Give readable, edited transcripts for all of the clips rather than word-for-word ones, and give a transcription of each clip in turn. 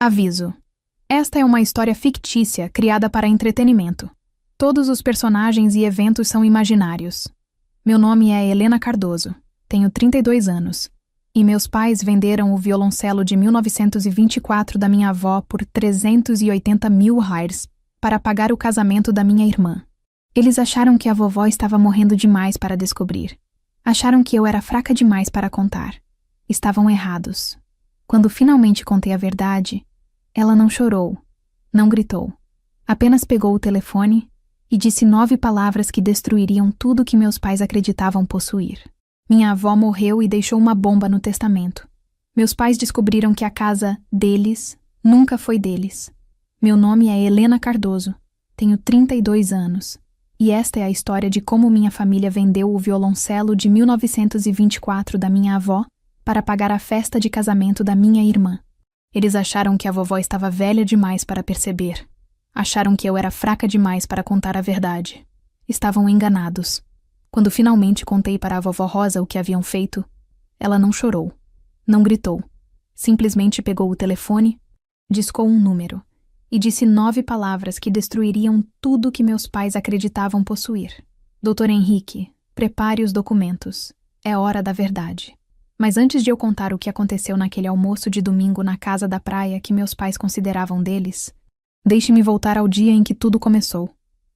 Aviso: esta é uma história fictícia criada para entretenimento. Todos os personagens e eventos são imaginários. Meu nome é Helena Cardoso, tenho 32 anos, e meus pais venderam o violoncelo de 1924 da minha avó por 380 mil reais para pagar o casamento da minha irmã. Eles acharam que a vovó estava morrendo demais para descobrir. Acharam que eu era fraca demais para contar. Estavam errados. Quando finalmente contei a verdade, ela não chorou, não gritou. Apenas pegou o telefone e disse 9 palavras que destruiriam tudo que meus pais acreditavam possuir. Minha avó morreu e deixou uma bomba no testamento. Meus pais descobriram que a casa deles nunca foi deles. Meu nome é Helena Cardoso, tenho 32 anos, e esta é a história de como minha família vendeu o violoncelo de 1924 da minha avó para pagar a festa de casamento da minha irmã. Eles acharam que a vovó estava velha demais para perceber. Acharam que eu era fraca demais para contar a verdade. Estavam enganados. Quando finalmente contei para a vovó Rosa o que haviam feito, ela não chorou, não gritou. Simplesmente pegou o telefone, discou um número e disse 9 palavras que destruiriam tudo que meus pais acreditavam possuir. Dr. Henrique, prepare os documentos. É hora da verdade. Mas antes de eu contar o que aconteceu naquele almoço de domingo na casa da praia que meus pais consideravam deles, deixe-me voltar ao dia em que tudo começou.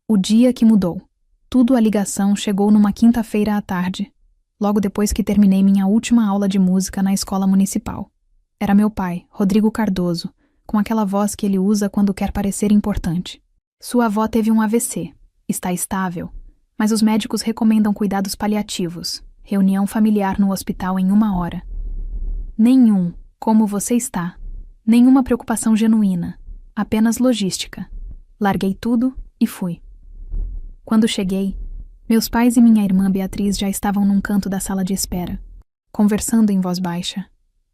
O dia que mudou. Tudo a ligação chegou numa quinta-feira à tarde, logo depois que terminei minha última aula de música na escola municipal. Era meu pai, Rodrigo Cardoso, com aquela voz que ele usa quando quer parecer importante. Sua avó teve um AVC, está estável, mas os médicos recomendam cuidados paliativos, reunião familiar no hospital em 1 hora. Nenhum, como você está, nenhuma preocupação genuína, apenas logística. Larguei tudo e fui. Quando cheguei, meus pais e minha irmã Beatriz já estavam num canto da sala de espera, conversando em voz baixa.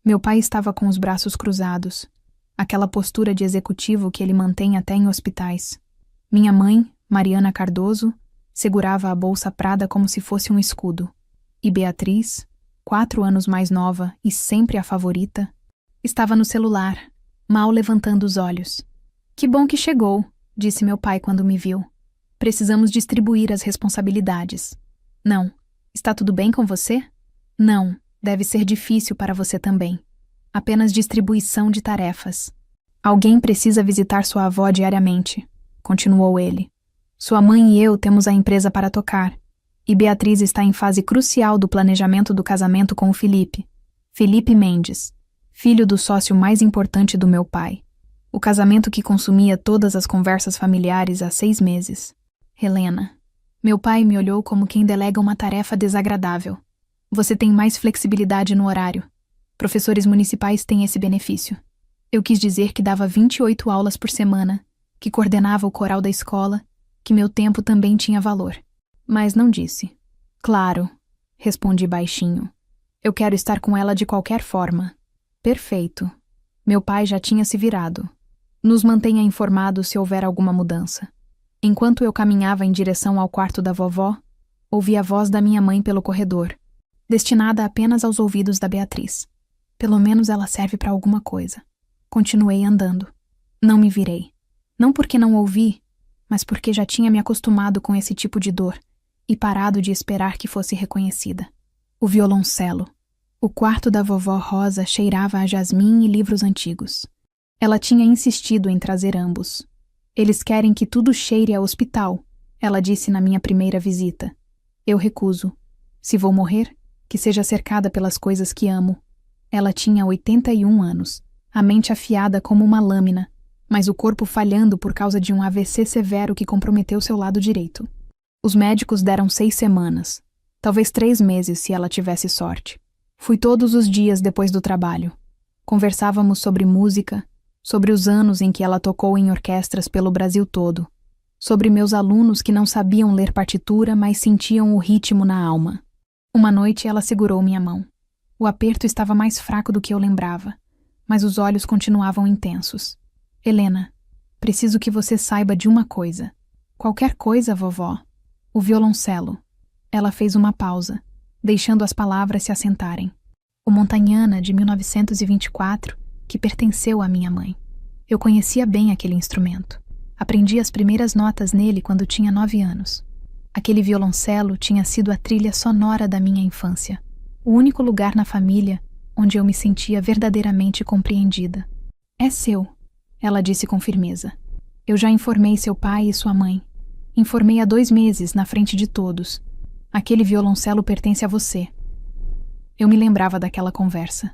Meu pai estava com os braços cruzados, aquela postura de executivo que ele mantém até em hospitais. Minha mãe, Mariana Cardoso, segurava a bolsa Prada como se fosse um escudo. E Beatriz, 4 anos mais nova e sempre a favorita, estava no celular, mal levantando os olhos. Que bom que chegou, disse meu pai quando me viu. Precisamos distribuir as responsabilidades. Não. Está tudo bem com você? Não. Deve ser difícil para você também. Apenas distribuição de tarefas. Alguém precisa visitar sua avó diariamente, continuou ele. Sua mãe e eu temos a empresa para tocar. E Beatriz está em fase crucial do planejamento do casamento com o Felipe. Felipe Mendes, filho do sócio mais importante do meu pai. O casamento que consumia todas as conversas familiares há 6 meses. Helena. Meu pai me olhou como quem delega uma tarefa desagradável. Você tem mais flexibilidade no horário. Professores municipais têm esse benefício. Eu quis dizer que dava 28 aulas por semana, que coordenava o coral da escola, que meu tempo também tinha valor. Mas não disse. Claro, respondi baixinho. Eu quero estar com ela de qualquer forma. Perfeito. Meu pai já tinha se virado. Nos mantenha informados se houver alguma mudança. Enquanto eu caminhava em direção ao quarto da vovó, ouvi a voz da minha mãe pelo corredor, destinada apenas aos ouvidos da Beatriz. Pelo menos ela serve para alguma coisa. Continuei andando. Não me virei. Não porque não ouvi, mas porque já tinha me acostumado com esse tipo de dor e parado de esperar que fosse reconhecida. O violoncelo. O quarto da vovó Rosa cheirava a jasmim e livros antigos. Ela tinha insistido em trazer ambos. Eles querem que tudo cheire a hospital, ela disse na minha primeira visita. Eu recuso. Se vou morrer, que seja cercada pelas coisas que amo. Ela tinha 81 anos, a mente afiada como uma lâmina, mas o corpo falhando por causa de um AVC severo que comprometeu seu lado direito. Os médicos deram 6 semanas, talvez 3 meses se ela tivesse sorte. Fui todos os dias depois do trabalho. Conversávamos sobre música, sobre os anos em que ela tocou em orquestras pelo Brasil todo, sobre meus alunos que não sabiam ler partitura, mas sentiam o ritmo na alma. Uma noite ela segurou minha mão. O aperto estava mais fraco do que eu lembrava, mas os olhos continuavam intensos. Helena, preciso que você saiba de uma coisa. Qualquer coisa, vovó. O violoncelo. Ela fez uma pausa, deixando as palavras se assentarem. O Montagnana, de 1924, que pertenceu à minha mãe. Eu conhecia bem aquele instrumento. Aprendi as primeiras notas nele quando tinha 9 anos. Aquele violoncelo tinha sido a trilha sonora da minha infância. O único lugar na família onde eu me sentia verdadeiramente compreendida. É seu, ela disse com firmeza. Eu já informei seu pai e sua mãe. Informei há 2 meses, na frente de todos. Aquele violoncelo pertence a você. Eu me lembrava daquela conversa.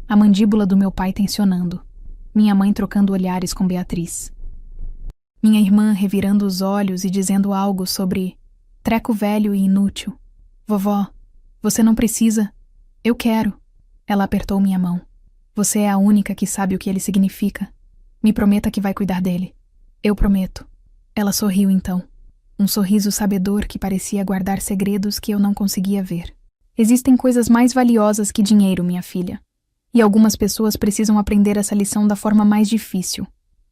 A mandíbula do meu pai tensionando. Minha mãe trocando olhares com Beatriz. Minha irmã revirando os olhos e dizendo algo sobre treco velho e inútil. Vovó, você não precisa. Eu quero. Ela apertou minha mão. Você é a única que sabe o que ele significa. Me prometa que vai cuidar dele. Eu prometo. Ela sorriu então. Um sorriso sabedor que parecia guardar segredos que eu não conseguia ver. Existem coisas mais valiosas que dinheiro, minha filha. E algumas pessoas precisam aprender essa lição da forma mais difícil.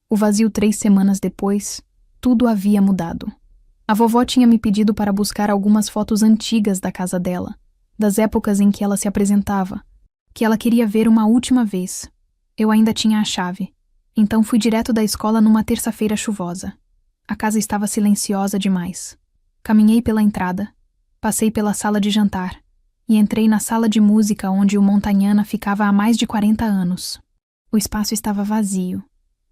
O vazio 3 semanas depois, tudo havia mudado. A vovó tinha me pedido para buscar algumas fotos antigas da casa dela, das épocas em que ela se apresentava, que ela queria ver uma última vez. Eu ainda tinha a chave, então fui direto da escola numa terça-feira chuvosa. A casa estava silenciosa demais. Caminhei pela entrada, passei pela sala de jantar e entrei na sala de música onde o Montagnana ficava há mais de 40 anos. O espaço estava vazio.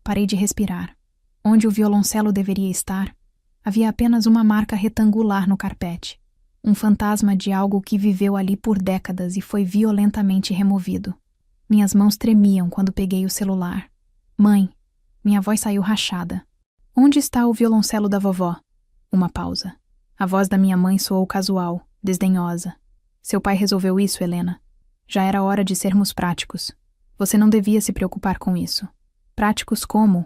Parei de respirar. Onde o violoncelo deveria estar, havia apenas uma marca retangular no carpete. Um fantasma de algo que viveu ali por décadas e foi violentamente removido. Minhas mãos tremiam quando peguei o celular. Mãe, minha voz saiu rachada. Onde está o violoncelo da vovó? Uma pausa. A voz da minha mãe soou casual, desdenhosa. Seu pai resolveu isso, Helena. Já era hora de sermos práticos. Você não devia se preocupar com isso. Práticos como?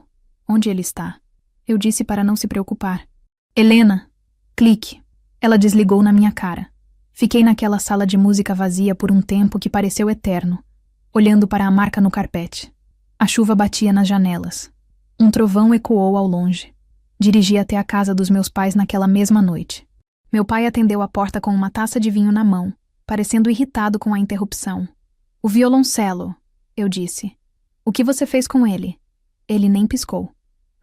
Onde ele está? Eu disse para não se preocupar. Helena! Clique! Ela desligou na minha cara. Fiquei naquela sala de música vazia por um tempo que pareceu eterno, olhando para a marca no carpete. A chuva batia nas janelas. Um trovão ecoou ao longe. Dirigi até a casa dos meus pais naquela mesma noite. Meu pai atendeu a porta com uma taça de vinho na mão, parecendo irritado com a interrupção. O violoncelo, eu disse. O que você fez com ele? Ele nem piscou.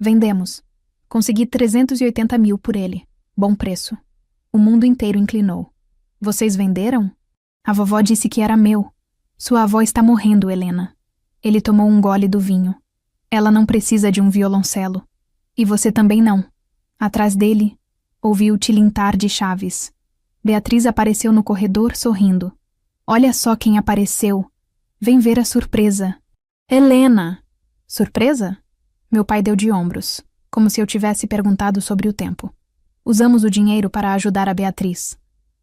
Vendemos. Consegui 380 mil por ele. Bom preço. O mundo inteiro inclinou. Vocês venderam? A vovó disse que era meu. Sua avó está morrendo, Helena. Ele tomou um gole do vinho. Ela não precisa de um violoncelo. E você também não. Atrás dele, ouvi o tilintar de chaves. Beatriz apareceu no corredor sorrindo. Olha só quem apareceu. Vem ver a surpresa. Helena! Surpresa? Meu pai deu de ombros, como se eu tivesse perguntado sobre o tempo. Usamos o dinheiro para ajudar a Beatriz.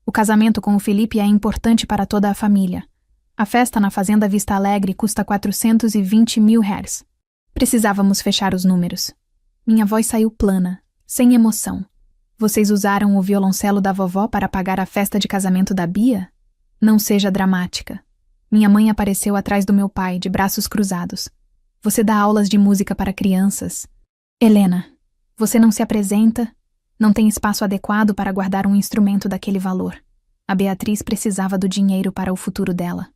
O casamento com o Felipe é importante para toda a família. A festa na Fazenda Vista Alegre custa 420 mil reais. Precisávamos fechar os números. Minha voz saiu plana, sem emoção. Vocês usaram o violoncelo da vovó para pagar a festa de casamento da Bia? Não seja dramática. Minha mãe apareceu atrás do meu pai, de braços cruzados. Você dá aulas de música para crianças. Helena, você não se apresenta? Não tem espaço adequado para guardar um instrumento daquele valor. A Beatriz precisava do dinheiro para o futuro dela.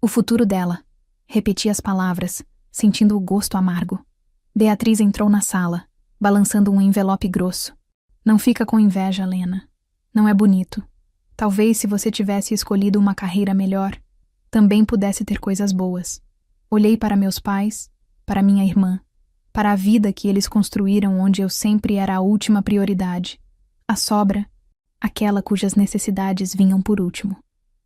O futuro dela. Repeti as palavras, sentindo o gosto amargo. Beatriz entrou na sala, balançando um envelope grosso. Não fica com inveja, Helena. Não é bonito. Talvez se você tivesse escolhido uma carreira melhor, também pudesse ter coisas boas. Olhei para meus pais, para minha irmã, para a vida que eles construíram onde eu sempre era a última prioridade. A sobra, aquela cujas necessidades vinham por último.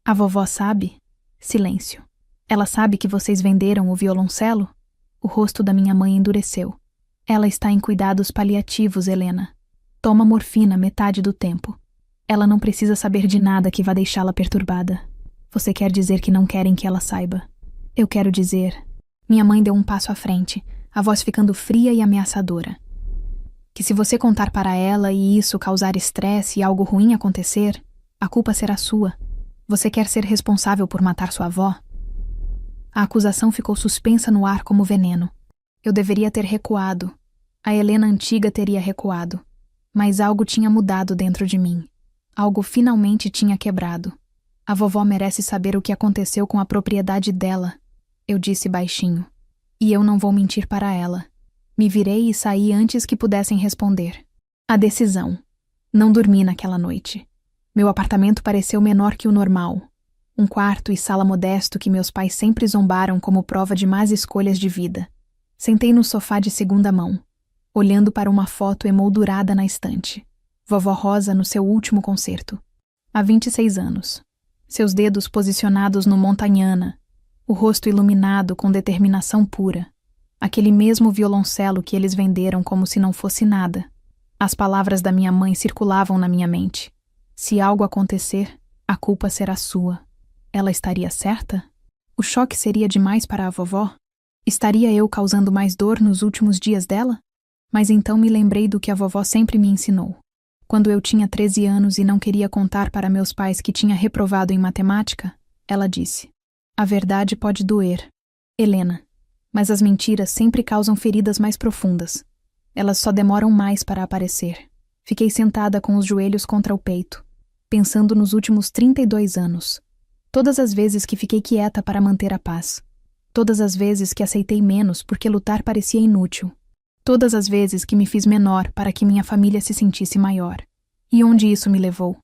A vovó sabe? Silêncio. Ela sabe que vocês venderam o violoncelo? O rosto da minha mãe endureceu. Ela está em cuidados paliativos, Helena. Toma morfina metade do tempo. Ela não precisa saber de nada que vá deixá-la perturbada. Você quer dizer que não querem que ela saiba? Eu quero dizer... Minha mãe deu um passo à frente, a voz ficando fria e ameaçadora. Que se você contar para ela e isso causar estresse e algo ruim acontecer, a culpa será sua. Você quer ser responsável por matar sua avó? A acusação ficou suspensa no ar como veneno. Eu deveria ter recuado. A Helena antiga teria recuado. Mas algo tinha mudado dentro de mim. Algo finalmente tinha quebrado. A vovó merece saber o que aconteceu com a propriedade dela, eu disse baixinho. E eu não vou mentir para ela. Me virei e saí antes que pudessem responder. A decisão. Não dormi naquela noite. Meu apartamento pareceu menor que o normal. Um quarto e sala modesto que meus pais sempre zombaram como prova de más escolhas de vida. Sentei no sofá de segunda mão, olhando para uma foto emoldurada na estante. Vovó Rosa no seu último concerto. Há 26 anos. Seus dedos posicionados no Montagnana, o rosto iluminado com determinação pura. Aquele mesmo violoncelo que eles venderam como se não fosse nada. As palavras da minha mãe circulavam na minha mente. Se algo acontecer, a culpa será sua. Ela estaria certa? O choque seria demais para a vovó? Estaria eu causando mais dor nos últimos dias dela? Mas então me lembrei do que a vovó sempre me ensinou. Quando eu tinha 13 anos e não queria contar para meus pais que tinha reprovado em matemática, ela disse: "A verdade pode doer, Helena, mas as mentiras sempre causam feridas mais profundas. Elas só demoram mais para aparecer." Fiquei sentada com os joelhos contra o peito, pensando nos últimos 32 anos. Todas as vezes que fiquei quieta para manter a paz. Todas as vezes que aceitei menos porque lutar parecia inútil. Todas as vezes que me fiz menor para que minha família se sentisse maior. E onde isso me levou?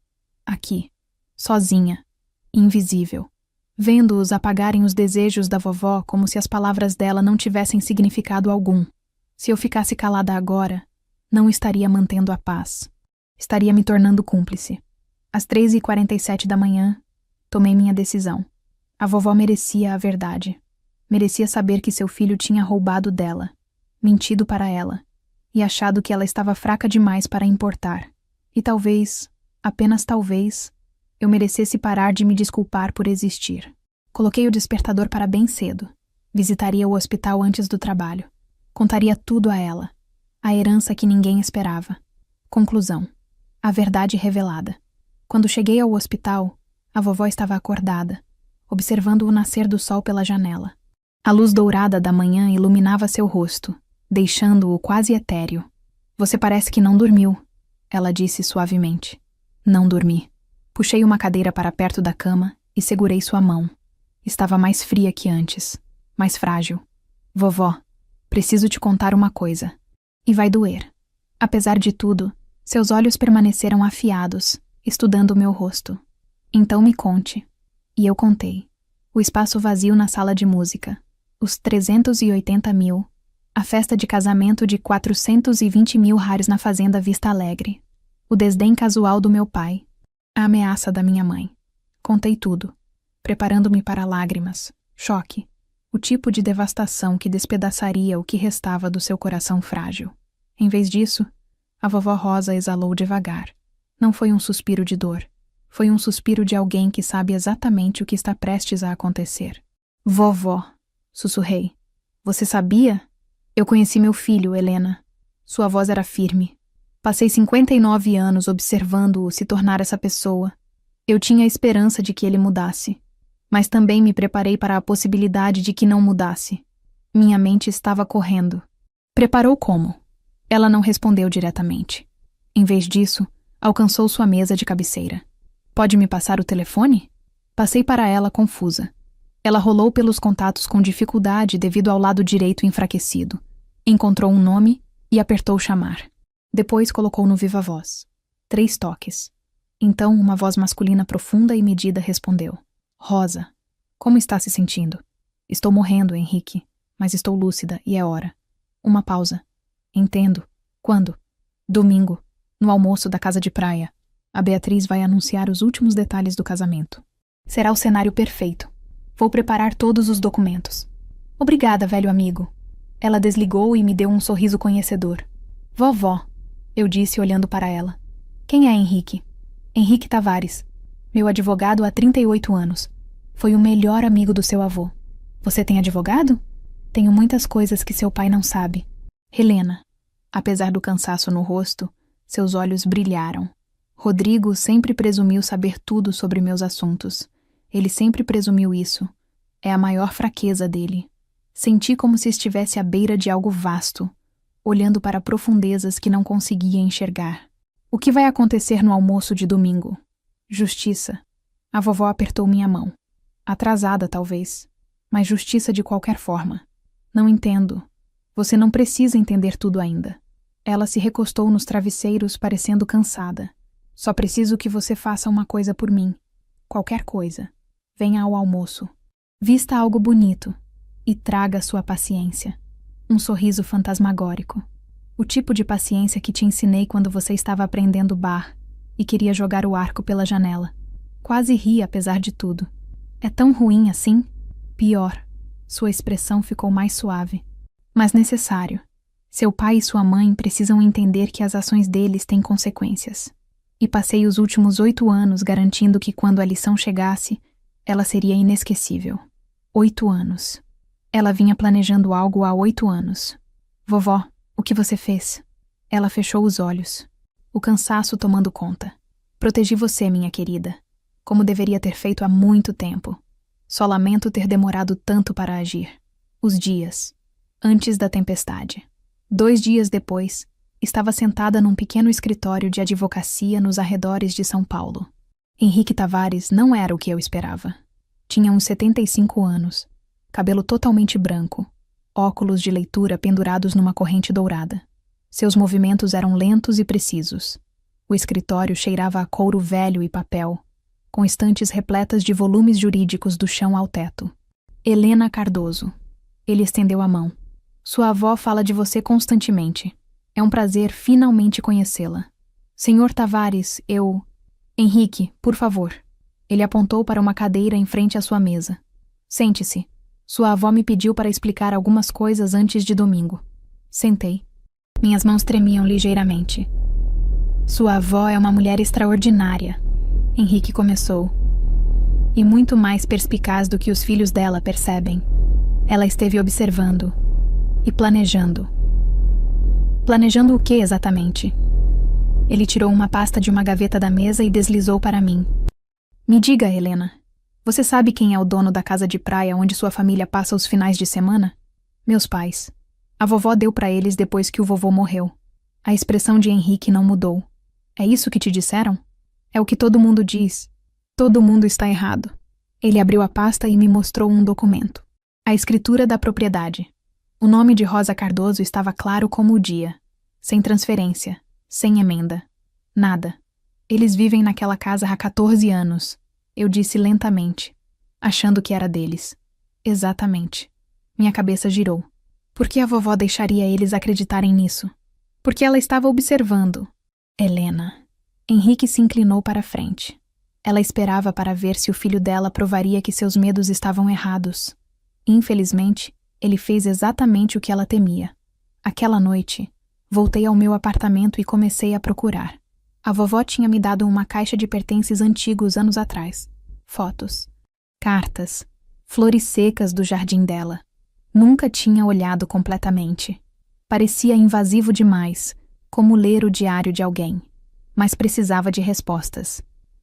Aqui, sozinha, invisível, vendo-os apagarem os desejos da vovó como se as palavras dela não tivessem significado algum. Se eu ficasse calada agora, não estaria mantendo a paz. Estaria me tornando cúmplice. Às 3h47 da manhã, tomei minha decisão. A vovó merecia a verdade. Merecia saber que seu filho tinha roubado dela, mentido para ela, e achado que ela estava fraca demais para importar. E talvez, apenas talvez, eu merecesse parar de me desculpar por existir. Coloquei o despertador para bem cedo. Visitaria o hospital antes do trabalho. Contaria tudo a ela. A herança que ninguém esperava. Conclusão. A verdade revelada. Quando cheguei ao hospital, a vovó estava acordada, observando o nascer do sol pela janela. A luz dourada da manhã iluminava seu rosto, deixando-o quase etéreo. "Você parece que não dormiu", ela disse suavemente. Não dormi. Puxei uma cadeira para perto da cama e segurei sua mão. Estava mais fria que antes, mais frágil. "Vovó, preciso te contar uma coisa. E vai doer." Apesar de tudo, seus olhos permaneceram afiados, estudando o meu rosto. "Então me conte." E eu contei. O espaço vazio na sala de música. Os 380 mil. A festa de casamento de 420 mil hares na fazenda Vista Alegre. O desdém casual do meu pai. A ameaça da minha mãe. Contei tudo, preparando-me para lágrimas, choque, o tipo de devastação que despedaçaria o que restava do seu coração frágil. Em vez disso, a vovó Rosa exalou devagar. Não foi um suspiro de dor. Foi um suspiro de alguém que sabe exatamente o que está prestes a acontecer. "Vovó", sussurrei. "Você sabia? Eu conheci meu filho, Helena." Sua voz era firme. Passei 59 anos observando-o se tornar essa pessoa. Eu tinha a esperança de que ele mudasse, mas também me preparei para a possibilidade de que não mudasse. Minha mente estava correndo. "Preparou como?" Ela não respondeu diretamente. Em vez disso, alcançou sua mesa de cabeceira. "Pode me passar o telefone?" Passei para ela confusa. Ela rolou pelos contatos com dificuldade devido ao lado direito enfraquecido. Encontrou um nome e apertou chamar. Depois colocou no viva-voz. 3 toques. Então uma voz masculina profunda e medida respondeu. "Rosa, como está se sentindo?" "Estou morrendo, Henrique, mas estou lúcida e é hora." Uma pausa. "Entendo. Quando?" "Domingo, no almoço da casa de praia. A Beatriz vai anunciar os últimos detalhes do casamento. Será o cenário perfeito. Vou preparar todos os documentos." "Obrigada, velho amigo." Ela desligou e me deu um sorriso conhecedor. "Vovó", eu disse olhando para ela. "Quem é Henrique?" "Henrique Tavares. Meu advogado há 38 anos. Foi o melhor amigo do seu avô." "Você tem advogado?" "Tenho muitas coisas que seu pai não sabe." "Helena." Apesar do cansaço no rosto, seus olhos brilharam. Rodrigo sempre presumiu saber tudo sobre meus assuntos. Ele sempre presumiu isso. É a maior fraqueza dele. Senti como se estivesse à beira de algo vasto, olhando para profundezas que não conseguia enxergar. "O que vai acontecer no almoço de domingo?" "Justiça." A vovó apertou minha mão. "Atrasada, talvez, mas justiça de qualquer forma." "Não entendo." Você não precisa entender tudo ainda. Ela se recostou nos travesseiros, parecendo cansada. Só preciso que você faça uma coisa por mim. Qualquer coisa. Venha ao almoço. Vista algo bonito. E traga sua paciência. Um sorriso fantasmagórico. O tipo de paciência que te ensinei quando você estava aprendendo bar e queria jogar o arco pela janela. Quase ri apesar de tudo. É tão ruim assim? Pior. Sua expressão ficou mais suave. Mas necessário. Seu pai e sua mãe precisam entender que as ações deles têm consequências. E passei os últimos 8 anos garantindo que quando a lição chegasse, ela seria inesquecível. 8 anos. Ela vinha planejando algo há 8 anos. Vovó, o que você fez? Ela fechou os olhos. O cansaço tomando conta. Protegi você, minha querida. Como deveria ter feito há muito tempo. Só lamento ter demorado tanto para agir. Os dias. Antes da tempestade. 2 dias depois, estava sentada num pequeno escritório de advocacia nos arredores de São Paulo. Henrique Tavares não era o que eu esperava. Tinha uns 75 anos, cabelo totalmente branco, óculos de leitura pendurados numa corrente dourada. Seus movimentos eram lentos e precisos. O escritório cheirava a couro velho e papel, com estantes repletas de volumes jurídicos do chão ao teto. Helena Cardoso. Ele estendeu a mão. Sua avó fala de você constantemente. É um prazer finalmente conhecê-la. Senhor Tavares, eu... Henrique, por favor. Ele apontou para uma cadeira em frente à sua mesa. Sente-se. Sua avó me pediu para explicar algumas coisas antes de domingo. Sentei. Minhas mãos tremiam ligeiramente. Sua avó é uma mulher extraordinária. Henrique começou. E muito mais perspicaz do que os filhos dela percebem. Ela esteve observando. E planejando. Planejando o que exatamente? Ele tirou uma pasta de uma gaveta da mesa e deslizou para mim. Me diga, Helena, você sabe quem é o dono da casa de praia onde sua família passa os finais de semana? Meus pais. A vovó deu para eles depois que o vovô morreu. A expressão de Henrique não mudou. É isso que te disseram? É o que todo mundo diz. Todo mundo está errado. Ele abriu a pasta e me mostrou um documento. A escritura da propriedade. O nome de Rosa Cardoso estava claro como o dia. Sem transferência. Sem emenda. Nada. Eles vivem naquela casa há 14 anos. Eu disse lentamente, achando que era deles. Exatamente. Minha cabeça girou. Por que a vovó deixaria eles acreditarem nisso? Porque ela estava observando. Helena. Henrique se inclinou para a frente. Ela esperava para ver se o filho dela provaria que seus medos estavam errados. Infelizmente, ele fez exatamente o que ela temia. Aquela noite, voltei ao meu apartamento e comecei a procurar. A vovó tinha me dado uma caixa de pertences antigos anos atrás. Fotos, cartas, flores secas do jardim dela. Nunca tinha olhado completamente. Parecia invasivo demais, como ler o diário de alguém. Mas precisava de respostas.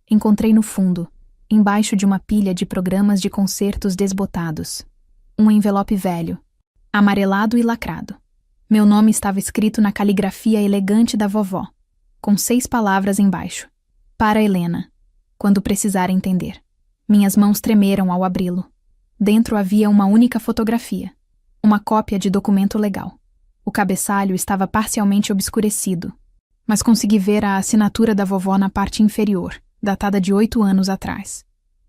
Encontrei no fundo, embaixo de uma pilha de programas de concertos desbotados. Um envelope velho, amarelado e lacrado. Meu nome estava escrito na caligrafia elegante da vovó, com 6 palavras embaixo. Para Helena, quando precisar entender. Minhas mãos tremeram ao abri-lo. Dentro havia uma única fotografia, uma cópia de documento legal. O cabeçalho estava parcialmente obscurecido, mas consegui ver a assinatura da vovó na parte inferior, datada de 8 anos atrás.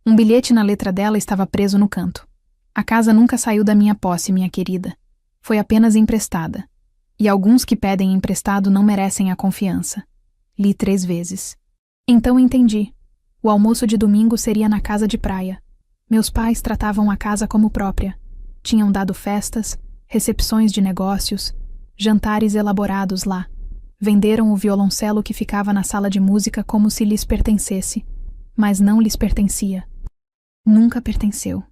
Um bilhete na letra dela estava preso no canto. A casa nunca saiu da minha posse, minha querida. Foi apenas emprestada. E alguns que pedem emprestado não merecem a confiança. Li 3 vezes. Então entendi. O almoço de domingo seria na casa de praia. Meus pais tratavam a casa como própria. Tinham dado festas, recepções de negócios, jantares elaborados lá. Venderam o violoncelo que ficava na sala de música como se lhes pertencesse. Mas não lhes pertencia. Nunca pertenceu.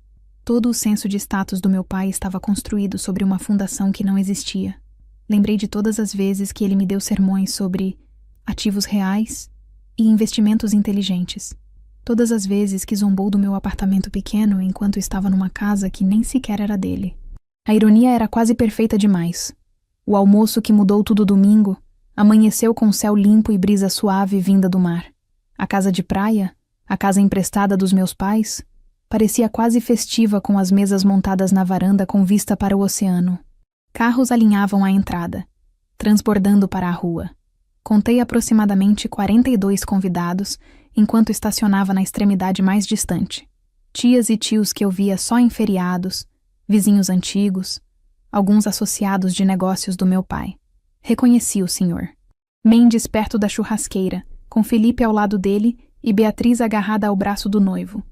Todo o senso de status do meu pai estava construído sobre uma fundação que não existia. Lembrei de todas as vezes que ele me deu sermões sobre ativos reais e investimentos inteligentes. Todas as vezes que zombou do meu apartamento pequeno enquanto estava numa casa que nem sequer era dele. A ironia era quase perfeita demais. O almoço que mudou tudo domingo amanheceu com céu limpo e brisa suave vinda do mar. A casa de praia, a casa emprestada dos meus pais, parecia quase festiva com as mesas montadas na varanda com vista para o oceano. Carros alinhavam à entrada, transbordando para a rua. Contei aproximadamente 42 convidados enquanto estacionava na extremidade mais distante. Tias e tios que eu via só em feriados, vizinhos antigos, alguns associados de negócios do meu pai. Reconheci o senhor. Mendes perto da churrasqueira, com Felipe ao lado dele e Beatriz agarrada ao braço do noivo.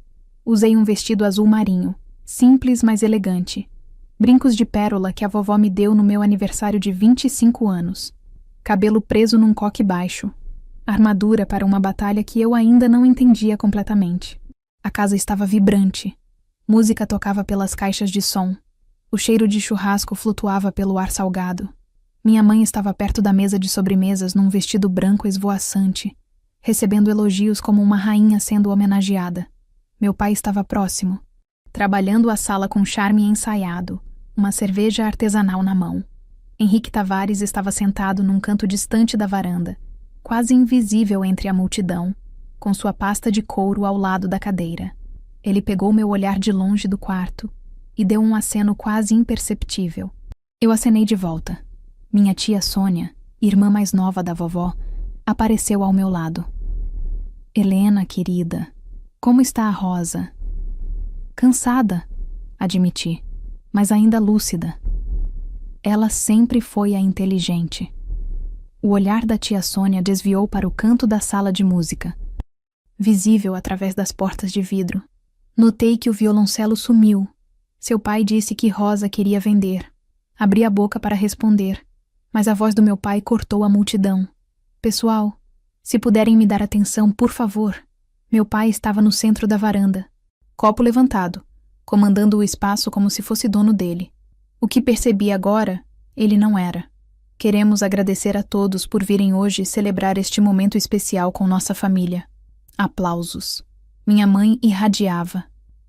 Usei um vestido azul marinho, simples mas elegante. Brincos de pérola que a vovó me deu no meu aniversário de 25 anos. Cabelo preso num coque baixo. Armadura para uma batalha que eu ainda não entendia completamente. A casa estava vibrante. Música tocava pelas caixas de som. O cheiro de churrasco flutuava pelo ar salgado. Minha mãe estava perto da mesa de sobremesas num vestido branco esvoaçante, recebendo elogios como uma rainha sendo homenageada. Meu pai estava próximo, trabalhando a sala com charme ensaiado, uma cerveja artesanal na mão. Henrique Tavares estava sentado num canto distante da varanda, quase invisível entre a multidão, com sua pasta de couro ao lado da cadeira. Ele pegou meu olhar de longe do quarto e deu um aceno quase imperceptível. Eu acenei de volta. Minha tia Sônia, irmã mais nova da vovó, apareceu ao meu lado. Helena, querida, como está a Rosa? Cansada, admiti, mas ainda lúcida. Ela sempre foi a inteligente. O olhar da tia Sônia desviou para o canto da sala de música, visível através das portas de vidro. Notei que o violoncelo sumiu. Seu pai disse que Rosa queria vender. Abri a boca para responder, mas a voz do meu pai cortou a multidão. Pessoal, se puderem me dar atenção, por favor. Meu pai estava no centro da varanda, copo levantado, comandando o espaço como se fosse dono dele. O que percebi agora, ele não era. Queremos agradecer a todos por virem hoje celebrar este momento especial com nossa família. Aplausos. Minha mãe irradiava.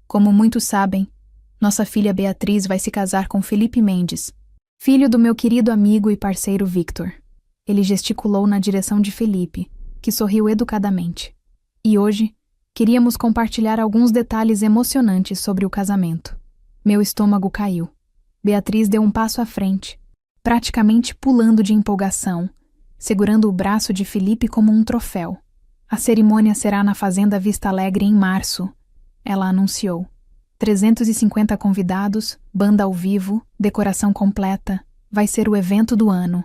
Como muitos sabem, nossa filha Beatriz vai se casar com Felipe Mendes, filho do meu querido amigo e parceiro Victor. Ele gesticulou na direção de Felipe, que sorriu educadamente. E hoje, queríamos compartilhar alguns detalhes emocionantes sobre o casamento. Meu estômago caiu. Beatriz deu um passo à frente, praticamente pulando de empolgação, segurando o braço de Felipe como um troféu. A cerimônia será na Fazenda Vista Alegre em março, ela anunciou. 350 convidados, banda ao vivo, decoração completa. Vai ser o evento do ano.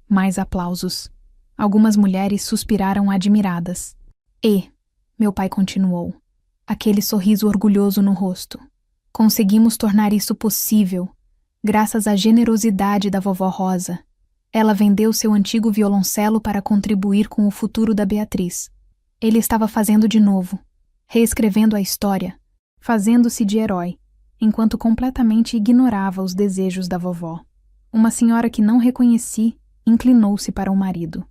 Mais aplausos. Algumas mulheres suspiraram admiradas. E, meu pai continuou, aquele sorriso orgulhoso no rosto. Conseguimos tornar isso possível, graças à generosidade da vovó Rosa. Ela vendeu seu antigo violoncelo para contribuir com o futuro da Beatriz. Ele estava fazendo de novo, reescrevendo a história, fazendo-se de herói, enquanto completamente ignorava os desejos da vovó. Uma senhora que não reconheci inclinou-se para o marido.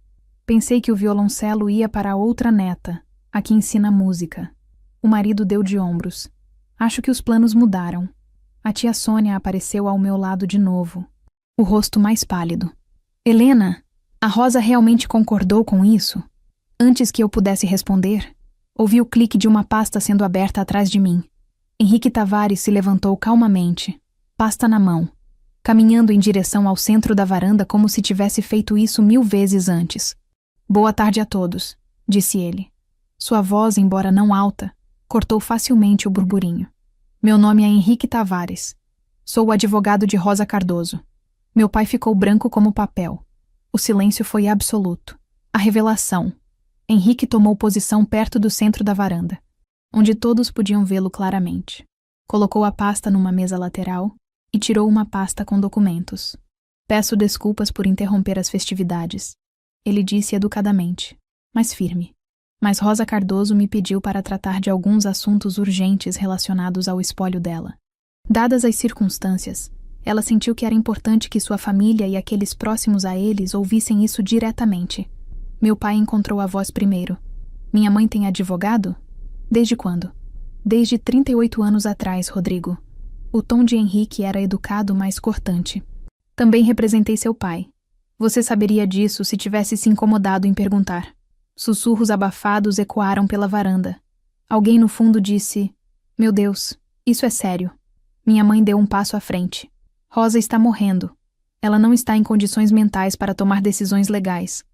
Pensei que o violoncelo ia para a outra neta, a que ensina música. O marido deu de ombros. Acho que os planos mudaram. A tia Sônia apareceu ao meu lado de novo, o rosto mais pálido. Helena, a Rosa realmente concordou com isso? Antes que eu pudesse responder, ouvi o clique de uma pasta sendo aberta atrás de mim. Henrique Tavares se levantou calmamente, pasta na mão, caminhando em direção ao centro da varanda como se tivesse feito isso 1000 vezes antes. Boa tarde a todos, disse ele. Sua voz, embora não alta, cortou facilmente o burburinho. Meu nome é Henrique Tavares. Sou o advogado de Rosa Cardoso. Meu pai ficou branco como papel. O silêncio foi absoluto. A revelação. Henrique tomou posição perto do centro da varanda, onde todos podiam vê-lo claramente. Colocou a pasta numa mesa lateral e tirou uma pasta com documentos. Peço desculpas por interromper as festividades. Ele disse educadamente, mas firme. Mas Rosa Cardoso me pediu para tratar de alguns assuntos urgentes relacionados ao espólio dela. Dadas as circunstâncias, ela sentiu que era importante que sua família e aqueles próximos a eles ouvissem isso diretamente. Meu pai encontrou a voz primeiro. Minha mãe tem advogado? Desde quando? Desde 38 anos atrás, Rodrigo. O tom de Henrique era educado, mas cortante. Também representei seu pai. Você saberia disso se tivesse se incomodado em perguntar. Sussurros abafados ecoaram pela varanda. Alguém no fundo disse, meu Deus, isso é sério. Minha mãe deu um passo à frente. Rosa está morrendo. Ela não está em condições mentais para tomar decisões legais.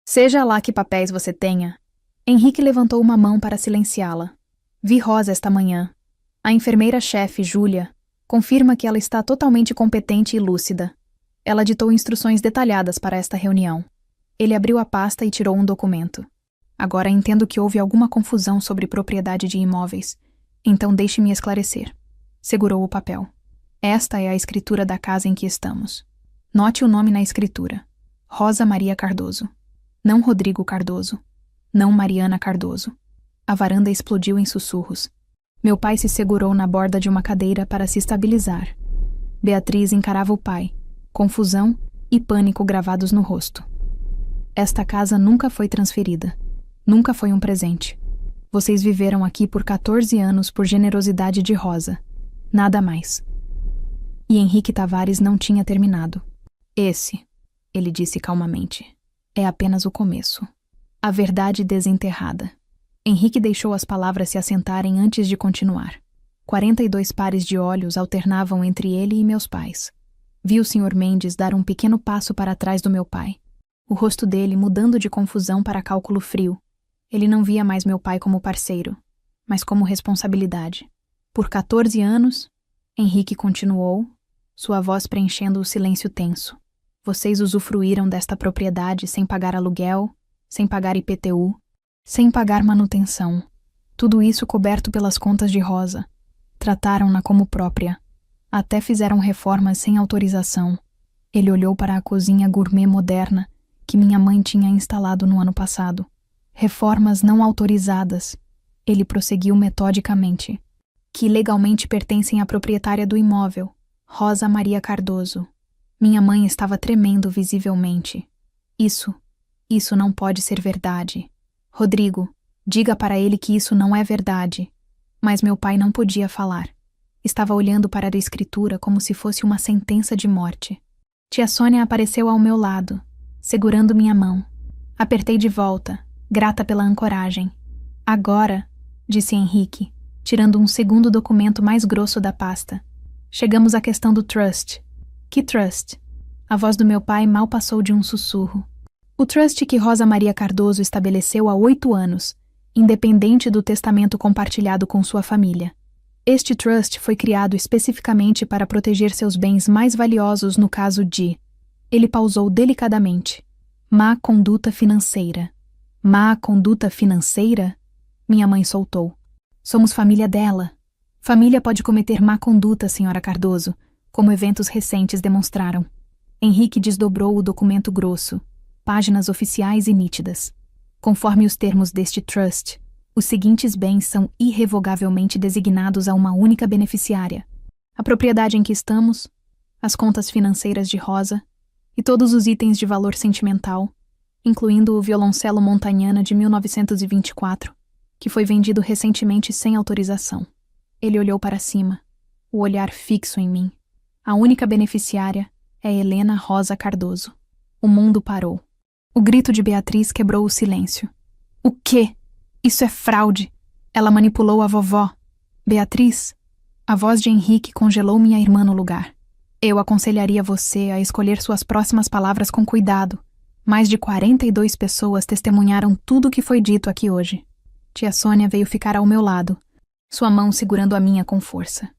Seja lá que papéis você tenha. Henrique levantou uma mão para silenciá-la. Vi Rosa esta manhã. A enfermeira-chefe, Júlia, confirma que ela está totalmente competente e lúcida. Ela ditou instruções detalhadas para esta reunião. Ele abriu a pasta e tirou um documento. Agora entendo que houve alguma confusão sobre propriedade de imóveis. Então deixe-me esclarecer. Segurou o papel. Esta é a escritura da casa em que estamos. Note o nome na escritura. Rosa Maria Cardoso. Não Rodrigo Cardoso. Não Mariana Cardoso. A varanda explodiu em sussurros. Meu pai se segurou na borda de uma cadeira para se estabilizar. Beatriz encarava o pai, confusão e pânico gravados no rosto. Esta casa nunca foi transferida. Nunca foi um presente. Vocês viveram aqui por 14 anos por generosidade de Rosa. Nada mais. E Henrique Tavares não tinha terminado. Esse, ele disse calmamente, é apenas o começo. A verdade desenterrada. Henrique deixou as palavras se assentarem antes de continuar. 42 pares de olhos alternavam entre ele e meus pais. Vi o Sr. Mendes dar um pequeno passo para trás do meu pai. O rosto dele mudando de confusão para cálculo frio. Ele não via mais meu pai como parceiro, mas como responsabilidade. Por 14 anos, Henrique continuou, sua voz preenchendo o silêncio tenso. Vocês usufruíram desta propriedade sem pagar aluguel, sem pagar IPTU, sem pagar manutenção. Tudo isso coberto pelas contas de Rosa. Trataram-na como própria. Até fizeram reformas sem autorização. Ele olhou para a cozinha gourmet moderna que minha mãe tinha instalado no ano passado. Reformas não autorizadas. Ele prosseguiu metodicamente. Que legalmente pertencem à proprietária do imóvel, Rosa Maria Cardoso. Minha mãe estava tremendo visivelmente. Isso não pode ser verdade. Rodrigo, diga para ele que isso não é verdade. Mas meu pai não podia falar. Estava olhando para a escritura como se fosse uma sentença de morte. Tia Sônia apareceu ao meu lado, segurando minha mão. Apertei de volta, grata pela ancoragem. Agora, disse Henrique, tirando um segundo documento mais grosso da pasta. Chegamos à questão do trust. Que trust? A voz do meu pai mal passou de um sussurro. O trust que Rosa Maria Cardoso estabeleceu há 8 anos, independente do testamento compartilhado com sua família. Este trust foi criado especificamente para proteger seus bens mais valiosos no caso de... Ele pausou delicadamente. Má conduta financeira. Má conduta financeira? Minha mãe soltou. Somos família dela. Família pode cometer má conduta, senhora Cardoso, como eventos recentes demonstraram. Henrique desdobrou o documento grosso, páginas oficiais e nítidas. Conforme os termos deste trust, os seguintes bens são irrevogavelmente designados a uma única beneficiária: a propriedade em que estamos, as contas financeiras de Rosa e todos os itens de valor sentimental, incluindo o violoncelo Montagnana de 1924, que foi vendido recentemente sem autorização. Ele olhou para cima, o olhar fixo em mim. A única beneficiária é Helena Rosa Cardoso. O mundo parou. O grito de Beatriz quebrou o silêncio. O quê? Isso é fraude. Ela manipulou a vovó. Beatriz? A voz de Henrique congelou minha irmã no lugar. Eu aconselharia você a escolher suas próximas palavras com cuidado. Mais de 42 pessoas testemunharam tudo o que foi dito aqui hoje. Tia Sônia veio ficar ao meu lado, sua mão segurando a minha com força.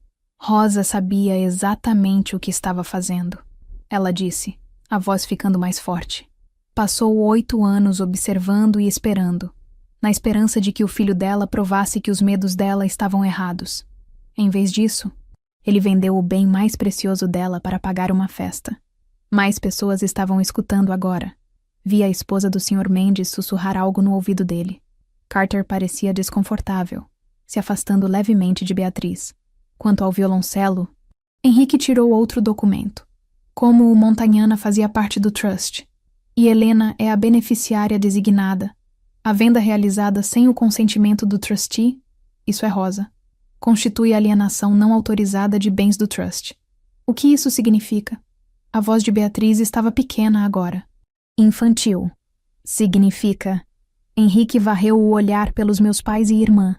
Rosa sabia exatamente o que estava fazendo. Ela disse, a voz ficando mais forte. Passou 8 anos observando e esperando, na esperança de que o filho dela provasse que os medos dela estavam errados. Em vez disso, ele vendeu o bem mais precioso dela para pagar uma festa. Mais pessoas estavam escutando agora. Vi a esposa do Sr. Mendes sussurrar algo no ouvido dele. Carter parecia desconfortável, se afastando levemente de Beatriz. Quanto ao violoncelo, Henrique tirou outro documento. Como o Montagnana fazia parte do trust, e Helena é a beneficiária designada, a venda realizada sem o consentimento do trustee, isso é Rosa, constitui alienação não autorizada de bens do trust. O que isso significa? A voz de Beatriz estava pequena agora. Infantil. Significa... Henrique varreu o olhar pelos meus pais e irmã,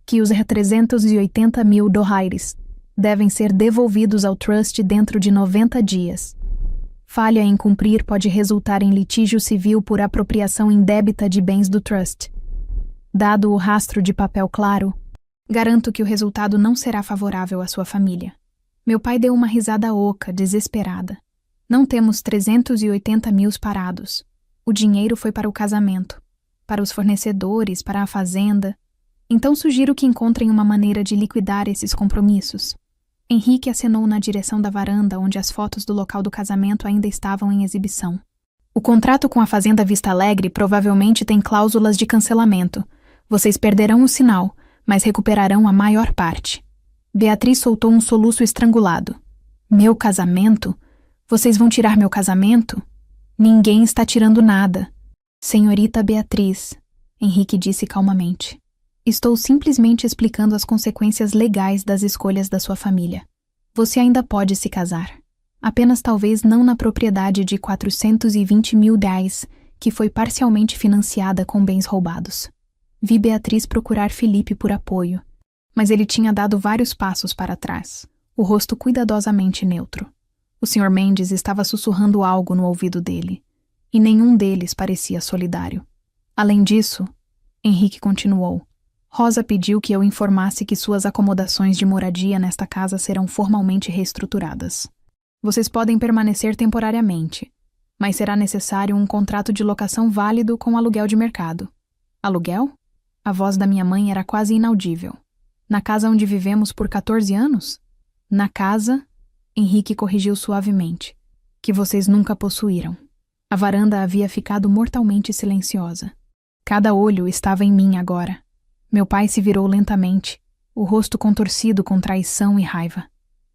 que os 380 mil dollars devem ser devolvidos ao trust dentro de 90 dias. Falha em cumprir pode resultar em litígio civil por apropriação indébita de bens do trust. Dado o rastro de papel claro, garanto que o resultado não será favorável à sua família. Meu pai deu uma risada oca, desesperada. Não temos 380 mil parados. O dinheiro foi para o casamento, para os fornecedores, para a fazenda. Então sugiro que encontrem uma maneira de liquidar esses compromissos. Henrique acenou na direção da varanda onde as fotos do local do casamento ainda estavam em exibição. O contrato com a Fazenda Vista Alegre provavelmente tem cláusulas de cancelamento. Vocês perderão o sinal, mas recuperarão a maior parte. Beatriz soltou um soluço estrangulado. Meu casamento? Vocês vão tirar meu casamento? Ninguém está tirando nada. Senhorita Beatriz, Henrique disse calmamente. Estou simplesmente explicando as consequências legais das escolhas da sua família. Você ainda pode se casar. Apenas talvez não na propriedade de 420 mil reais, que foi parcialmente financiada com bens roubados. Vi Beatriz procurar Felipe por apoio, mas ele tinha dado vários passos para trás, o rosto cuidadosamente neutro. O Sr. Mendes estava sussurrando algo no ouvido dele, e nenhum deles parecia solidário. Além disso, Henrique continuou, Rosa pediu que eu informasse que suas acomodações de moradia nesta casa serão formalmente reestruturadas. Vocês podem permanecer temporariamente, mas será necessário um contrato de locação válido com aluguel de mercado. Aluguel? A voz da minha mãe era quase inaudível. Na casa onde vivemos por 14 anos? Na casa, Henrique corrigiu suavemente, que vocês nunca possuíram. A varanda havia ficado mortalmente silenciosa. Cada olho estava em mim agora. Meu pai se virou lentamente, o rosto contorcido com traição e raiva.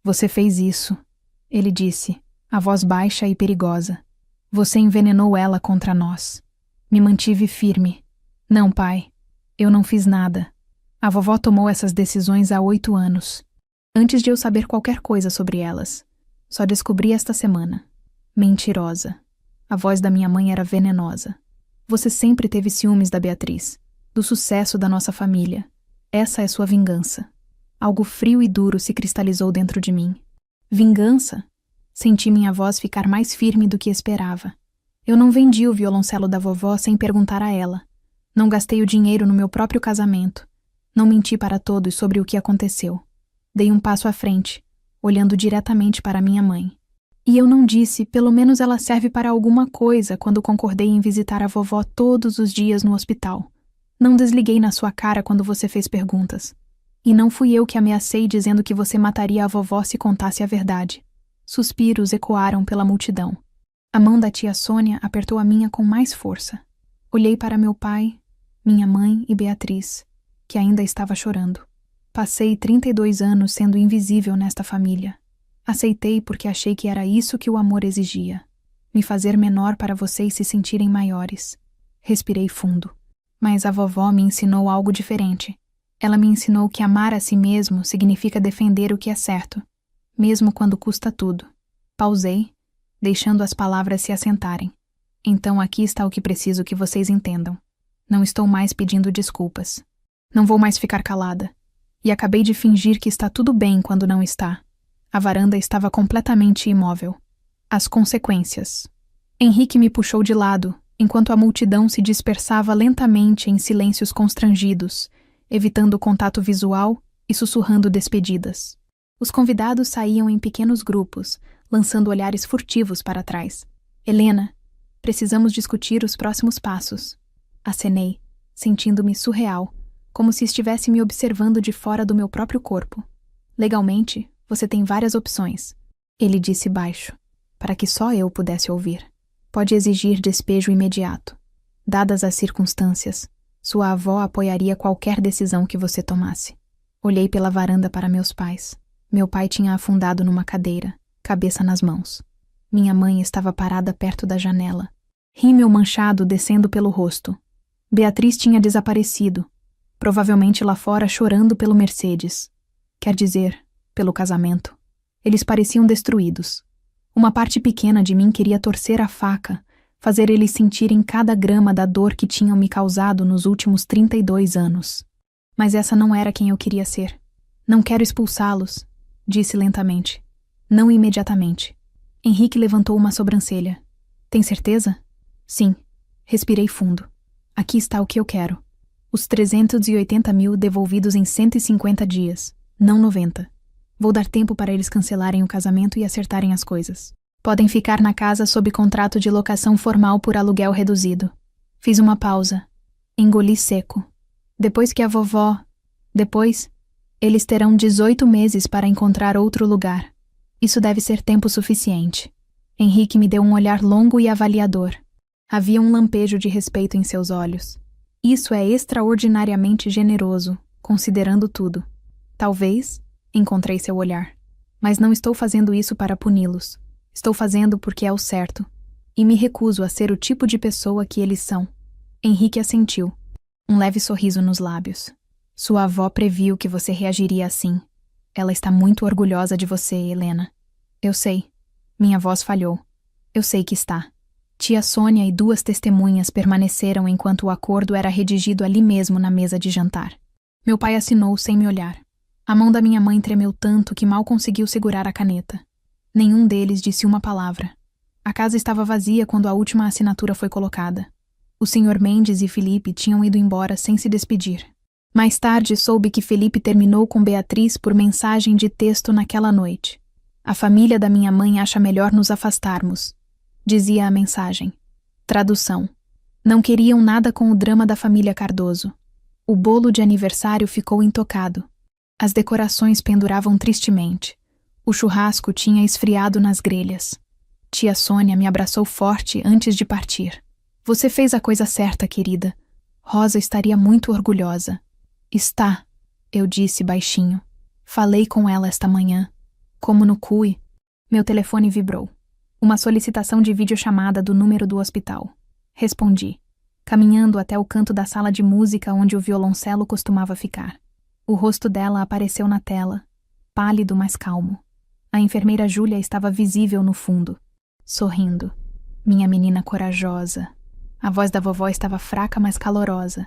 Você fez isso, ele disse, a voz baixa e perigosa. Você envenenou ela contra nós. Me mantive firme. Não, pai, eu não fiz nada. A vovó tomou essas decisões há 8 anos, antes de eu saber qualquer coisa sobre elas. Só descobri esta semana. Mentirosa. A voz da minha mãe era venenosa. Você sempre teve ciúmes da Beatriz, do sucesso da nossa família. Essa é sua vingança. Algo frio e duro se cristalizou dentro de mim. Vingança? Senti minha voz ficar mais firme do que esperava. Eu não vendi o violoncelo da vovó sem perguntar a ela. Não gastei o dinheiro no meu próprio casamento. Não menti para todos sobre o que aconteceu. Dei um passo à frente, olhando diretamente para minha mãe. E eu não disse, pelo menos ela serve para alguma coisa, quando concordei em visitar a vovó todos os dias no hospital. Não desliguei na sua cara quando você fez perguntas. E não fui eu que ameacei dizendo que você mataria a vovó se contasse a verdade. Suspiros ecoaram pela multidão. A mão da tia Sônia apertou a minha com mais força. Olhei para meu pai, minha mãe e Beatriz, que ainda estava chorando. Passei 32 anos sendo invisível nesta família. Aceitei porque achei que era isso que o amor exigia. Me fazer menor para vocês se sentirem maiores. Respirei fundo. Mas a vovó me ensinou algo diferente. Ela me ensinou que amar a si mesmo significa defender o que é certo, mesmo quando custa tudo. Pausei, deixando as palavras se assentarem. Então aqui está o que preciso que vocês entendam. Não estou mais pedindo desculpas. Não vou mais ficar calada. E acabei de fingir que está tudo bem quando não está. A varanda estava completamente imóvel. As consequências. Henrique me puxou de lado, enquanto a multidão se dispersava lentamente em silêncios constrangidos, evitando o contato visual e sussurrando despedidas. Os convidados saíam em pequenos grupos, lançando olhares furtivos para trás. Helena, precisamos discutir os próximos passos. Acenei, sentindo-me surreal, como se estivesse me observando de fora do meu próprio corpo. Legalmente, você tem várias opções, ele disse baixo, para que só eu pudesse ouvir. Pode exigir despejo imediato. Dadas as circunstâncias, sua avó apoiaria qualquer decisão que você tomasse. Olhei pela varanda para meus pais. Meu pai tinha afundado numa cadeira, cabeça nas mãos. Minha mãe estava parada perto da janela, rímel manchado descendo pelo rosto. Beatriz tinha desaparecido, provavelmente lá fora chorando pelo Mercedes. Quer dizer, pelo casamento. Eles pareciam destruídos. Uma parte pequena de mim queria torcer a faca, fazer eles sentirem cada grama da dor que tinham me causado nos últimos 32 anos. Mas essa não era quem eu queria ser. Não quero expulsá-los, disse lentamente. Não imediatamente. Henrique levantou uma sobrancelha. Tem certeza? Sim. Respirei fundo. Aqui está o que eu quero. Os 380 mil devolvidos em 150 dias, não 90. Vou dar tempo para eles cancelarem o casamento e acertarem as coisas. Podem ficar na casa sob contrato de locação formal por aluguel reduzido. Fiz uma pausa. Engoli seco. Depois que a vovó... Depois, eles terão 18 meses para encontrar outro lugar. Isso deve ser tempo suficiente. Henrique me deu um olhar longo e avaliador. Havia um lampejo de respeito em seus olhos. Isso é extraordinariamente generoso, considerando tudo. Talvez, encontrei seu olhar. Mas não estou fazendo isso para puni-los. Estou fazendo porque é o certo. E me recuso a ser o tipo de pessoa que eles são. Henrique assentiu. Um leve sorriso nos lábios. Sua avó previu que você reagiria assim. Ela está muito orgulhosa de você, Helena. Eu sei. Minha voz falhou. Eu sei que está. Tia Sônia e 2 testemunhas permaneceram enquanto o acordo era redigido ali mesmo na mesa de jantar. Meu pai assinou sem me olhar. A mão da minha mãe tremeu tanto que mal conseguiu segurar a caneta. Nenhum deles disse uma palavra. A casa estava vazia quando a última assinatura foi colocada. O Sr. Mendes e Felipe tinham ido embora sem se despedir. Mais tarde soube que Felipe terminou com Beatriz por mensagem de texto naquela noite. A família da minha mãe acha melhor nos afastarmos, dizia a mensagem. Tradução. Não queriam nada com o drama da família Cardoso. O bolo de aniversário ficou intocado. As decorações penduravam tristemente. O churrasco tinha esfriado nas grelhas. Tia Sônia me abraçou forte antes de partir. Você fez a coisa certa, querida. Rosa estaria muito orgulhosa. Está, eu disse baixinho. Falei com ela esta manhã. Como no CUI, meu telefone vibrou. Uma solicitação de videochamada do número do hospital. Respondi, caminhando até o canto da sala de música onde o violoncelo costumava ficar. O rosto dela apareceu na tela, pálido, mas calmo. A enfermeira Júlia estava visível no fundo, sorrindo. Minha menina corajosa. A voz da vovó estava fraca, mas calorosa.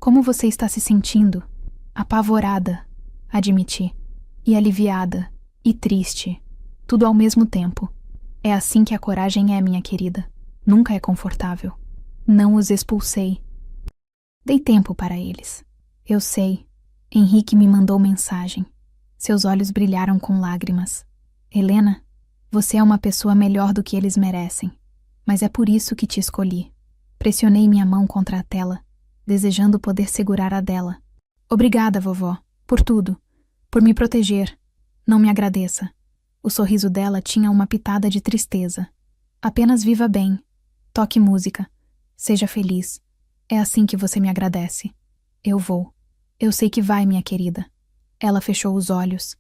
Como você está se sentindo? Apavorada, admiti. E aliviada, e triste. Tudo ao mesmo tempo. É assim que a coragem é, minha querida. Nunca é confortável. Não os expulsei. Dei tempo para eles. Eu sei. Henrique me mandou mensagem. Seus olhos brilharam com lágrimas. Helena, você é uma pessoa melhor do que eles merecem. Mas é por isso que te escolhi. Pressionei minha mão contra a tela, desejando poder segurar a dela. Obrigada, vovó, por tudo. Por me proteger. Não me agradeça. O sorriso dela tinha uma pitada de tristeza. Apenas viva bem. Toque música. Seja feliz. É assim que você me agradece. Eu vou. Eu sei que vai, minha querida. Ela fechou os olhos.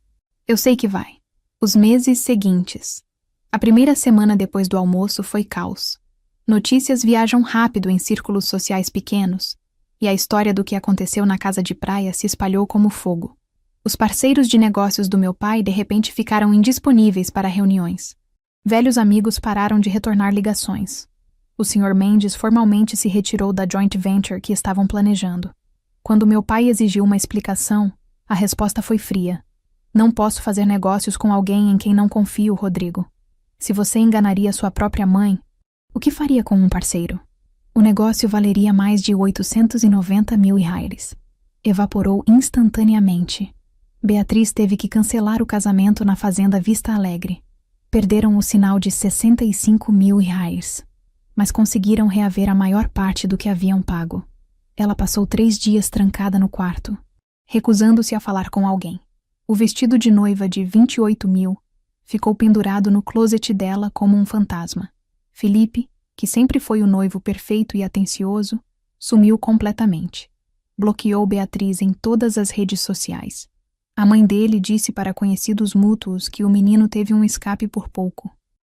Eu sei que vai. Os meses seguintes. A primeira semana depois do almoço foi caos. Notícias viajam rápido em círculos sociais pequenos, e a história do que aconteceu na casa de praia se espalhou como fogo. Os parceiros de negócios do meu pai de repente ficaram indisponíveis para reuniões. Velhos amigos pararam de retornar ligações. O Sr. Mendes formalmente se retirou da joint venture que estavam planejando. Quando meu pai exigiu uma explicação, a resposta foi fria. Não posso fazer negócios com alguém em quem não confio, Rodrigo. Se você enganaria sua própria mãe, o que faria com um parceiro? O negócio valeria mais de 890 mil reais. Evaporou instantaneamente. Beatriz teve que cancelar o casamento na fazenda Vista Alegre. Perderam o sinal de 65 mil reais, mas conseguiram reaver a maior parte do que haviam pago. Ela passou 3 dias trancada no quarto, recusando-se a falar com alguém. O vestido de noiva de 28 mil ficou pendurado no closet dela como um fantasma. Felipe, que sempre foi o noivo perfeito e atencioso, sumiu completamente. Bloqueou Beatriz em todas as redes sociais. A mãe dele disse para conhecidos mútuos que o menino teve um escape por pouco.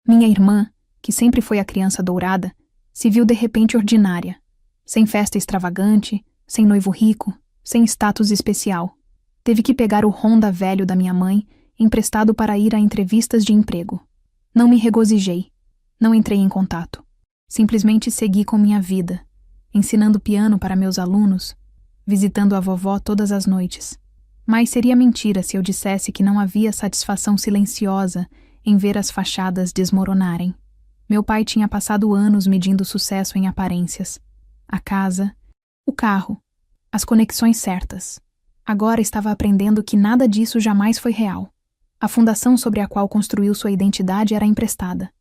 Minha irmã, que sempre foi a criança dourada, se viu de repente ordinária, sem festa extravagante, sem noivo rico, sem status especial. Teve que pegar o Honda velho da minha mãe, emprestado para ir a entrevistas de emprego. Não me regozijei. Não entrei em contato. Simplesmente segui com minha vida, ensinando piano para meus alunos, visitando a vovó todas as noites. Mas seria mentira se eu dissesse que não havia satisfação silenciosa em ver as fachadas desmoronarem. Meu pai tinha passado anos medindo sucesso em aparências. A casa, o carro, as conexões certas. Agora estava aprendendo que nada disso jamais foi real. A fundação sobre a qual construiu sua identidade era emprestada.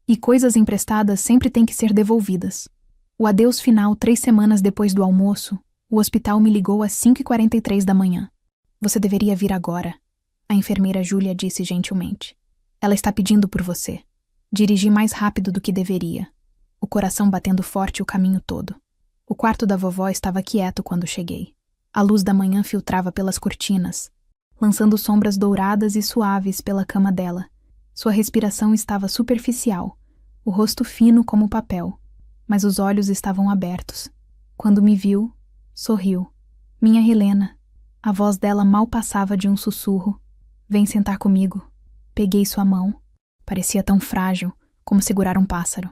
E coisas emprestadas sempre têm que ser devolvidas. O adeus final 3 semanas depois do almoço, o hospital me ligou às 5h43 da manhã. Você deveria vir agora, a enfermeira Júlia disse gentilmente. Ela está pedindo por você. Dirigi mais rápido do que deveria, o coração batendo forte o caminho todo. O quarto da vovó estava quieto quando cheguei. A luz da manhã filtrava pelas cortinas, lançando sombras douradas e suaves pela cama dela. Sua respiração estava superficial, o rosto fino como papel, mas os olhos estavam abertos. Quando me viu, sorriu. Minha Helena. A voz dela mal passava de um sussurro. Vem sentar comigo. Peguei sua mão. Parecia tão frágil, como segurar um pássaro.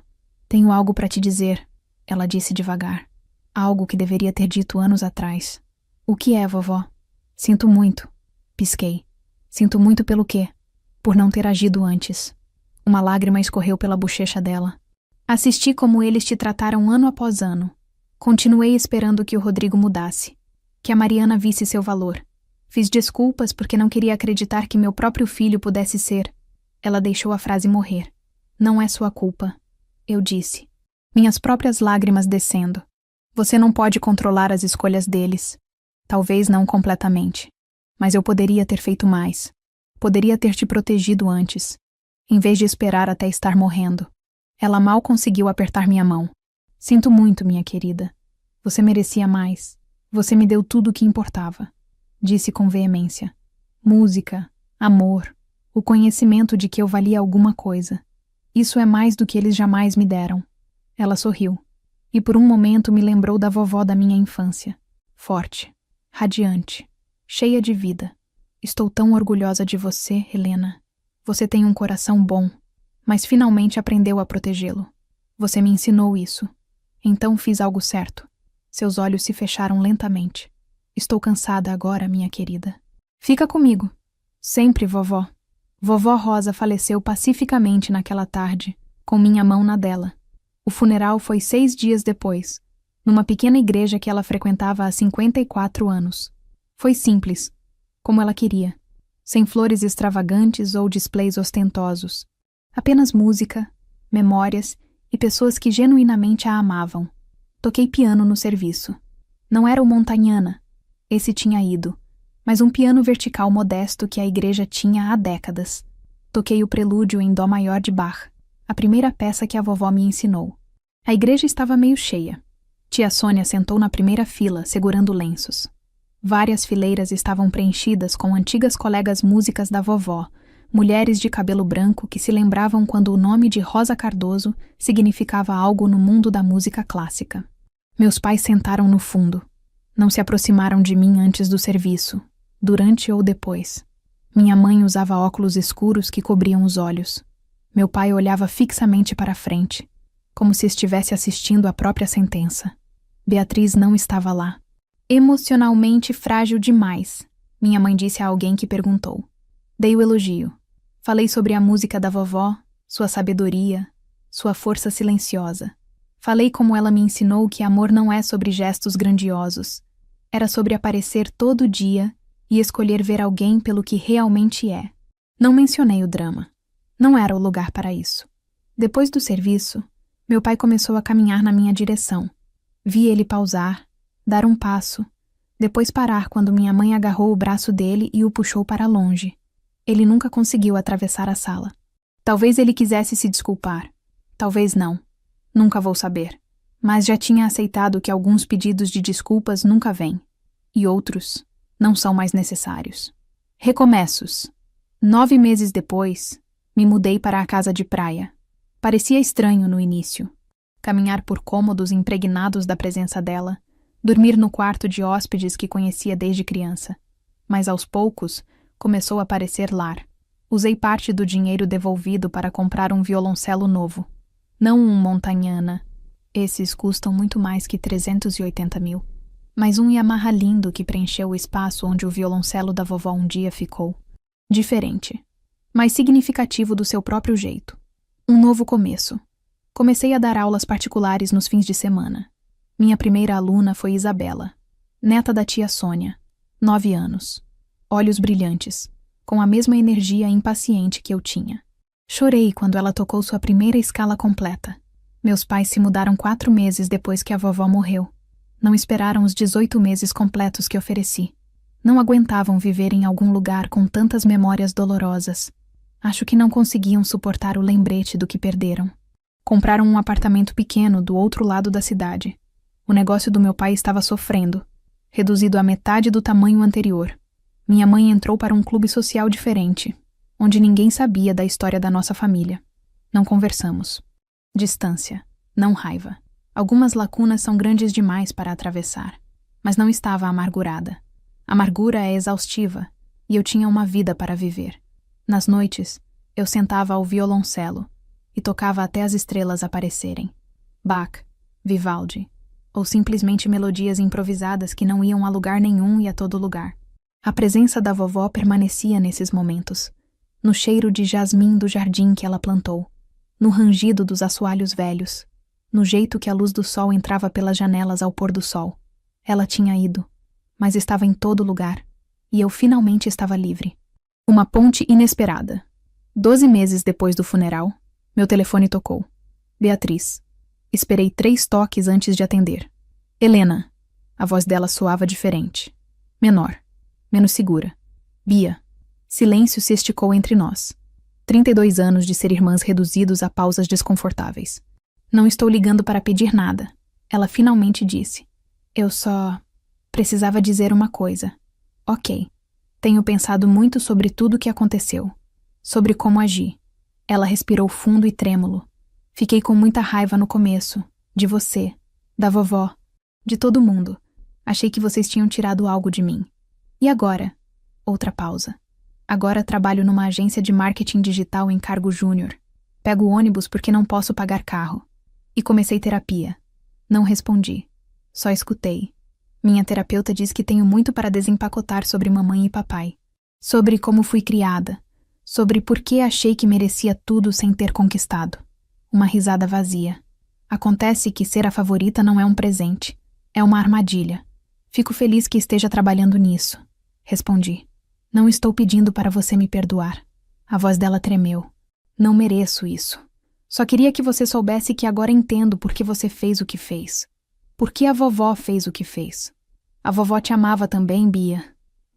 Tenho algo para te dizer, ela disse devagar. Algo que deveria ter dito anos atrás. O que é, vovó? Sinto muito. Pisquei. Sinto muito pelo quê? Por não ter agido antes. Uma lágrima escorreu pela bochecha dela. Assisti como eles te trataram ano após ano. Continuei esperando que o Rodrigo mudasse. Que a Mariana visse seu valor. Fiz desculpas porque não queria acreditar que meu próprio filho pudesse ser. Ela deixou a frase morrer. Não é sua culpa. Eu disse. Minhas próprias lágrimas descendo. Você não pode controlar as escolhas deles. Talvez não completamente. Mas eu poderia ter feito mais. Poderia ter te protegido antes. Em vez de esperar até estar morrendo. Ela mal conseguiu apertar minha mão. Sinto muito, minha querida. Você merecia mais. Você me deu tudo o que importava. Disse com veemência. Música, amor, o conhecimento de que eu valia alguma coisa. Isso é mais do que eles jamais me deram. Ela sorriu. E por um momento me lembrou da vovó da minha infância. Forte, radiante, cheia de vida. Estou tão orgulhosa de você, Helena. Você tem um coração bom, mas finalmente aprendeu a protegê-lo. Você me ensinou isso. Então fiz algo certo. Seus olhos se fecharam lentamente. Estou cansada agora, minha querida. Fica comigo. Sempre, vovó. Vovó Rosa faleceu pacificamente naquela tarde, com minha mão na dela. O funeral foi 6 dias depois, numa pequena igreja que ela frequentava há 54 anos. Foi simples, como ela queria, sem flores extravagantes ou displays ostentosos. Apenas música, memórias e pessoas que genuinamente a amavam. Toquei piano no serviço. Não era o Montagnana, esse tinha ido, mas um piano vertical modesto que a igreja tinha há décadas. Toquei o prelúdio em dó maior de Bach, a primeira peça que a vovó me ensinou. A igreja estava meio cheia. Tia Sônia sentou na primeira fila, segurando lenços. Várias fileiras estavam preenchidas com antigas colegas músicas da vovó, mulheres de cabelo branco que se lembravam quando o nome de Rosa Cardoso significava algo no mundo da música clássica. Meus pais sentaram no fundo. Não se aproximaram de mim antes do serviço, durante ou depois. Minha mãe usava óculos escuros que cobriam os olhos. Meu pai olhava fixamente para a frente, como se estivesse assistindo à própria sentença. Beatriz não estava lá. Emocionalmente frágil demais, minha mãe disse a alguém que perguntou. Dei o elogio. Falei sobre a música da vovó, sua sabedoria, sua força silenciosa. Falei como ela me ensinou que amor não é sobre gestos grandiosos. Era sobre aparecer todo dia e escolher ver alguém pelo que realmente é. Não mencionei o drama. Não era o lugar para isso. Depois do serviço, meu pai começou a caminhar na minha direção. Vi ele pausar, dar um passo, depois parar quando minha mãe agarrou o braço dele e o puxou para longe. Ele nunca conseguiu atravessar a sala. Talvez ele quisesse se desculpar. Talvez não. Nunca vou saber. Mas já tinha aceitado que alguns pedidos de desculpas nunca vêm. E outros não são mais necessários. Recomeços. 9 meses depois, me mudei para a casa de praia. Parecia estranho no início. Caminhar por cômodos impregnados da presença dela, dormir no quarto de hóspedes que conhecia desde criança. Mas aos poucos, começou a parecer lar. Usei parte do dinheiro devolvido para comprar um violoncelo novo. Não um Montagnana. Esses custam muito mais que 380 mil. Mas um Yamaha lindo que preencheu o espaço onde o violoncelo da vovó um dia ficou. Diferente. mais significativo do seu próprio jeito. Um novo começo. Comecei a dar aulas particulares nos fins de semana. Minha primeira aluna foi Isabela, neta da tia Sônia, 9 anos. Olhos brilhantes, com a mesma energia impaciente que eu tinha. Chorei quando ela tocou sua primeira escala completa. Meus pais se mudaram 4 meses depois que a vovó morreu. Não esperaram os 18 meses completos que ofereci. Não aguentavam viver em algum lugar com tantas memórias dolorosas. Acho que não conseguiam suportar o lembrete do que perderam. Compraram um apartamento pequeno do outro lado da cidade. O negócio do meu pai estava sofrendo, reduzido à metade do tamanho anterior. Minha mãe entrou para um clube social diferente, onde ninguém sabia da história da nossa família. Não conversamos. Distância, não raiva. Algumas lacunas são grandes demais para atravessar, mas não estava amargurada. Amargura é exaustiva, e eu tinha uma vida para viver. Nas noites, eu sentava ao violoncelo e tocava até as estrelas aparecerem. Bach, Vivaldi, ou simplesmente melodias improvisadas que não iam a lugar nenhum e a todo lugar. A presença da vovó permanecia nesses momentos, no cheiro de jasmim do jardim que ela plantou, no rangido dos assoalhos velhos, no jeito que a luz do sol entrava pelas janelas ao pôr do sol. Ela tinha ido, mas estava em todo lugar, e eu finalmente estava livre. Uma ponte inesperada. 12 meses depois do funeral, meu telefone tocou. Beatriz. Esperei 3 toques antes de atender. Helena. A voz dela soava diferente. Menor. Menos segura. Bia. Silêncio se esticou entre nós. 32 anos de ser irmãs reduzidos a pausas desconfortáveis. Não estou ligando para pedir nada. Ela finalmente disse. Eu só precisava dizer uma coisa. Ok. Tenho pensado muito sobre tudo o que aconteceu. Sobre como agir. Ela respirou fundo e trêmulo. Fiquei com muita raiva no começo. De você. Da vovó. De todo mundo. Achei que vocês tinham tirado algo de mim. E agora? Outra pausa. Agora trabalho numa agência de marketing digital em cargo júnior. Pego ônibus porque não posso pagar carro. E comecei terapia. Não respondi. Só escutei. Minha terapeuta diz que tenho muito para desempacotar sobre mamãe e papai. Sobre como fui criada. Sobre por que achei que merecia tudo sem ter conquistado. Uma risada vazia. Acontece que ser a favorita não é um presente. É uma armadilha. Fico feliz que esteja trabalhando nisso. Respondi. Não estou pedindo para você me perdoar. A voz dela tremeu. Não mereço isso. Só queria que você soubesse que agora entendo por que você fez o que fez. Por que a vovó fez o que fez. A vovó te amava também, Bia,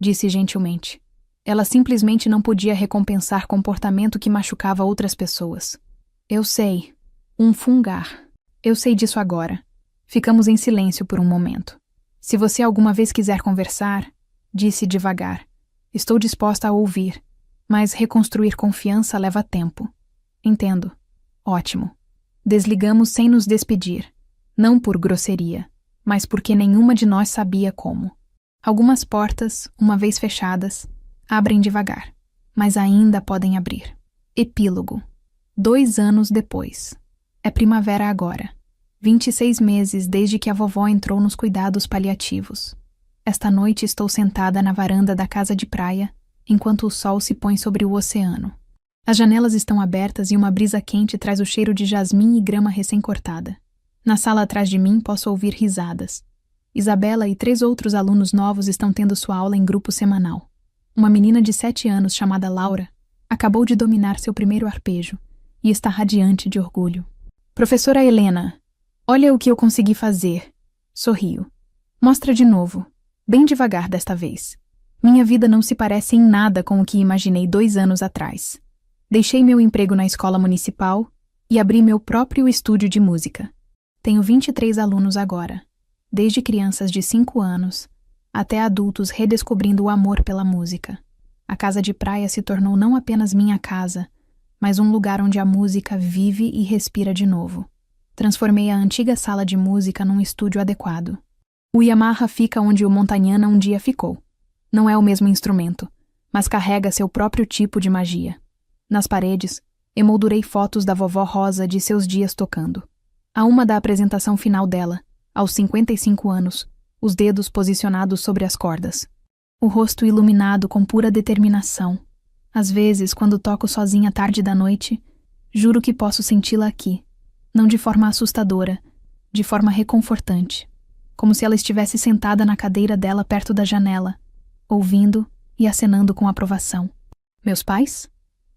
disse gentilmente. Ela simplesmente não podia recompensar comportamento que machucava outras pessoas. Eu sei. Um fungar. Eu sei disso agora. Ficamos em silêncio por um momento. Se você alguma vez quiser conversar, disse devagar, estou disposta a ouvir, mas reconstruir confiança leva tempo. Entendo. Ótimo. Desligamos sem nos despedir. Não por grosseria, mas porque nenhuma de nós sabia como. Algumas portas, uma vez fechadas, abrem devagar, mas ainda podem abrir. Epílogo. 2 anos depois. É primavera agora. 26 meses desde que a vovó entrou nos cuidados paliativos. Esta noite estou sentada na varanda da casa de praia, enquanto o sol se põe sobre o oceano. As janelas estão abertas e uma brisa quente traz o cheiro de jasmim e grama recém-cortada. Na sala atrás de mim posso ouvir risadas. Isabela e 3 outros alunos novos estão tendo sua aula em grupo semanal. Uma menina de 7 anos chamada Laura acabou de dominar seu primeiro arpejo e está radiante de orgulho. Professora Helena, olha o que eu consegui fazer. Sorrio. Mostra de novo. Bem devagar desta vez. Minha vida não se parece em nada com o que imaginei 2 anos atrás. Deixei meu emprego na escola municipal e abri meu próprio estúdio de música. Tenho 23 alunos agora, desde crianças de 5 anos até adultos redescobrindo o amor pela música. A casa de praia se tornou não apenas minha casa, mas um lugar onde a música vive e respira de novo. Transformei a antiga sala de música num estúdio adequado. O Yamaha fica onde o Montagnana um dia ficou. Não é o mesmo instrumento, mas carrega seu próprio tipo de magia. Nas paredes, emoldurei fotos da vovó Rosa de seus dias tocando. A uma da apresentação final dela, aos 55 anos, os dedos posicionados sobre as cordas. O rosto iluminado com pura determinação. Às vezes, quando toco sozinha tarde da noite, juro que posso senti-la aqui, não de forma assustadora, de forma reconfortante, como se ela estivesse sentada na cadeira dela perto da janela, ouvindo e acenando com aprovação. Meus pais?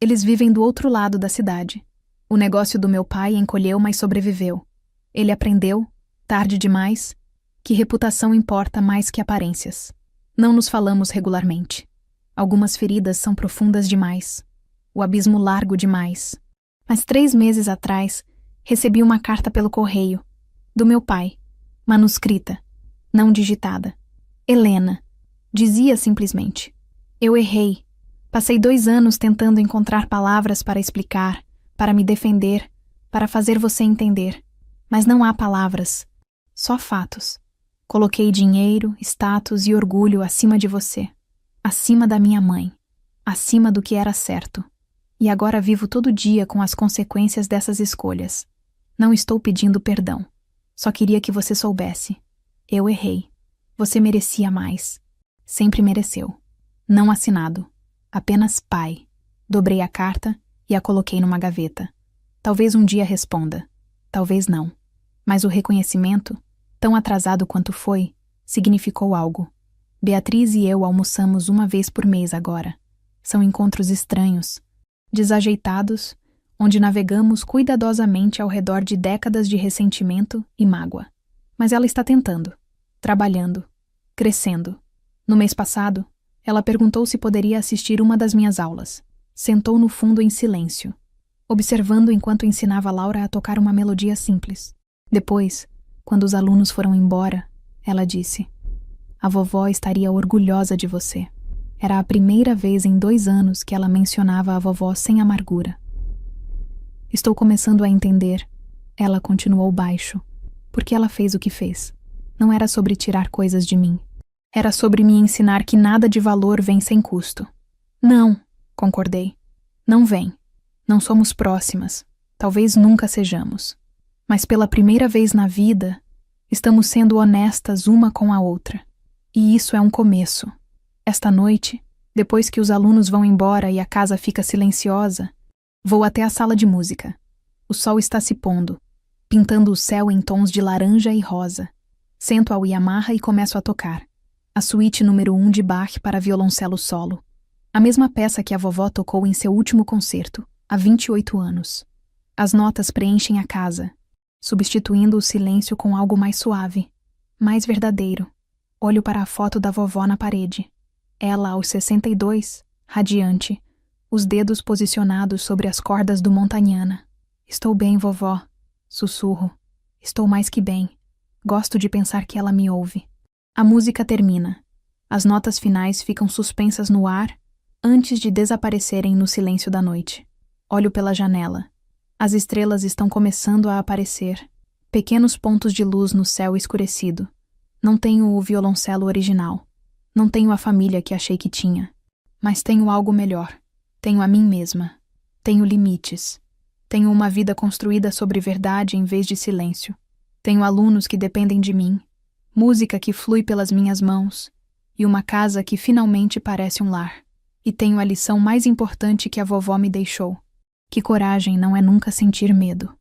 Eles vivem do outro lado da cidade. O negócio do meu pai encolheu, mas sobreviveu. Ele aprendeu, tarde demais, que reputação importa mais que aparências. Não nos falamos regularmente. Algumas feridas são profundas demais. O abismo largo demais. Mas 3 meses atrás, recebi uma carta pelo correio, do meu pai, manuscrita, não digitada. Helena. Dizia simplesmente: eu errei. Passei 2 anos tentando encontrar palavras para explicar, para me defender, para fazer você entender. Mas não há palavras, só fatos. Coloquei dinheiro, status e orgulho acima de você, acima da minha mãe, acima do que era certo. E agora vivo todo dia com as consequências dessas escolhas. Não estou pedindo perdão. Só queria que você soubesse. Eu errei. Você merecia mais. Sempre mereceu. Não assinado. Apenas pai. Dobrei a carta e a coloquei numa gaveta. Talvez um dia responda. Talvez não. Mas o reconhecimento, tão atrasado quanto foi, significou algo. Beatriz e eu almoçamos 1 vez por mês agora. São encontros estranhos, desajeitados, onde navegamos cuidadosamente ao redor de décadas de ressentimento e mágoa. Mas ela está tentando, trabalhando, crescendo. No mês passado, ela perguntou se poderia assistir uma das minhas aulas. Sentou no fundo em silêncio, observando enquanto ensinava Laura a tocar uma melodia simples. Depois, quando os alunos foram embora, ela disse: a vovó estaria orgulhosa de você. Era a primeira vez em 2 anos que ela mencionava a vovó sem amargura. Estou começando a entender, ela continuou baixo, porque ela fez o que fez. Não era sobre tirar coisas de mim. Era sobre me ensinar que nada de valor vem sem custo. Não, concordei. Não vem. Não somos próximas. Talvez nunca sejamos. Mas pela primeira vez na vida, estamos sendo honestas uma com a outra. E isso é um começo. Esta noite, depois que os alunos vão embora e a casa fica silenciosa, vou até a sala de música. O sol está se pondo, pintando o céu em tons de laranja e rosa. Sento ao Yamaha e começo a tocar. A suíte número 1 de Bach para violoncelo solo. A mesma peça que a vovó tocou em seu último concerto, há 28 anos. As notas preenchem a casa, substituindo o silêncio com algo mais suave, mais verdadeiro. Olho para a foto da vovó na parede. Ela, aos 62, radiante, os dedos posicionados sobre as cordas do Montagnana. Estou bem, vovó, sussurro. Estou mais que bem. Gosto de pensar que ela me ouve. A música termina. As notas finais ficam suspensas no ar antes de desaparecerem no silêncio da noite. Olho pela janela. As estrelas estão começando a aparecer. Pequenos pontos de luz no céu escurecido. Não tenho o violoncelo original. Não tenho a família que achei que tinha. Mas tenho algo melhor. Tenho a mim mesma. Tenho limites. Tenho uma vida construída sobre verdade em vez de silêncio. Tenho alunos que dependem de mim. Música que flui pelas minhas mãos. E uma casa que finalmente parece um lar. E tenho a lição mais importante que a vovó me deixou. Que coragem não é nunca sentir medo.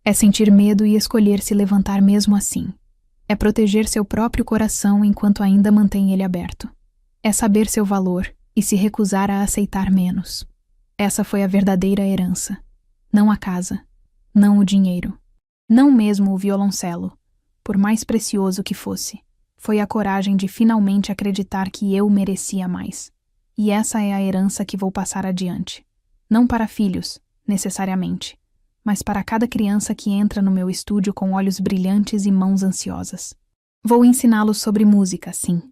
É sentir medo e escolher se levantar mesmo assim. É proteger seu próprio coração enquanto ainda mantém ele aberto. É saber seu valor e se recusar a aceitar menos. Essa foi a verdadeira herança. Não a casa. Não o dinheiro. Não mesmo o violoncelo, por mais precioso que fosse. Foi a coragem de finalmente acreditar que eu merecia mais. E essa é a herança que vou passar adiante. Não para filhos, necessariamente, mas para cada criança que entra no meu estúdio com olhos brilhantes e mãos ansiosas. Vou ensiná-los sobre música, sim.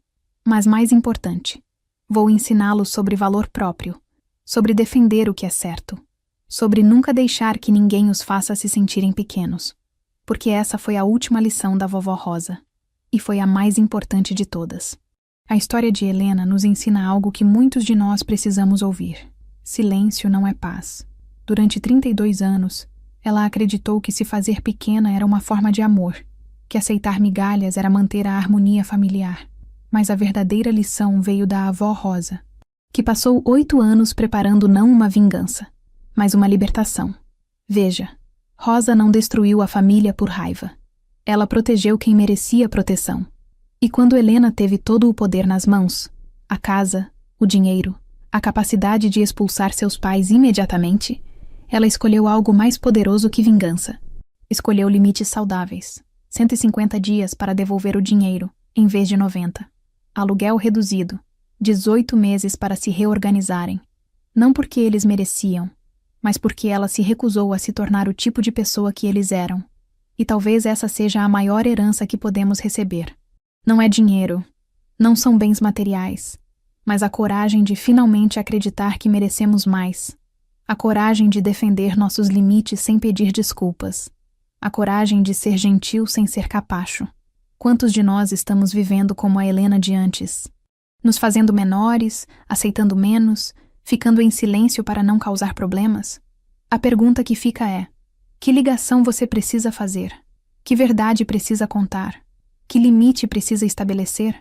Mas mais importante, vou ensiná-los sobre valor próprio, sobre defender o que é certo, sobre nunca deixar que ninguém os faça se sentirem pequenos, porque essa foi a última lição da vovó Rosa, e foi a mais importante de todas. A história de Helena nos ensina algo que muitos de nós precisamos ouvir. Silêncio não é paz. Durante 32 anos, ela acreditou que se fazer pequena era uma forma de amor, que aceitar migalhas era manter a harmonia familiar. Mas a verdadeira lição veio da avó Rosa. que passou 8 anos preparando não uma vingança, mas uma libertação. Veja, Rosa não destruiu a família por raiva. Ela protegeu quem merecia proteção. E quando Helena teve todo o poder nas mãos, a casa, o dinheiro, a capacidade de expulsar seus pais imediatamente, ela escolheu algo mais poderoso que vingança. Escolheu limites saudáveis. 150 dias para devolver o dinheiro, em vez de 90. Aluguel reduzido. 18 meses para se reorganizarem. Não porque eles mereciam, mas porque ela se recusou a se tornar o tipo de pessoa que eles eram. E talvez essa seja a maior herança que podemos receber. Não é dinheiro, não são bens materiais, mas a coragem de finalmente acreditar que merecemos mais. A coragem de defender nossos limites sem pedir desculpas. A coragem de ser gentil sem ser capacho. Quantos de nós estamos vivendo como a Helena de antes? Nos fazendo menores, aceitando menos, ficando em silêncio para não causar problemas? A pergunta que fica é: que ligação você precisa fazer? Que verdade precisa contar? Que limite precisa estabelecer?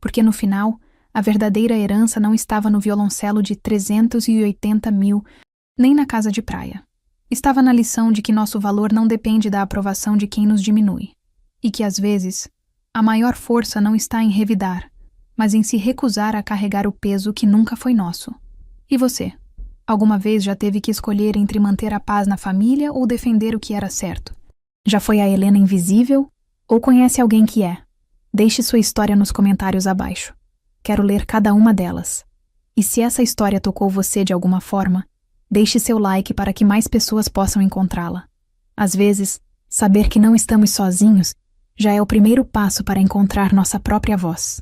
Porque no final, a verdadeira herança não estava no violoncelo de 380 mil, nem na casa de praia. Estava na lição de que nosso valor não depende da aprovação de quem nos diminui. E que, às vezes, a maior força não está em revidar, mas em se recusar a carregar o peso que nunca foi nosso. E você? Alguma vez já teve que escolher entre manter a paz na família ou defender o que era certo? Já foi a Helena invisível? Ou conhece alguém que é? Deixe sua história nos comentários abaixo. Quero ler cada uma delas. E se essa história tocou você de alguma forma, deixe seu like para que mais pessoas possam encontrá-la. Às vezes, saber que não estamos sozinhos já é o primeiro passo para encontrar nossa própria voz.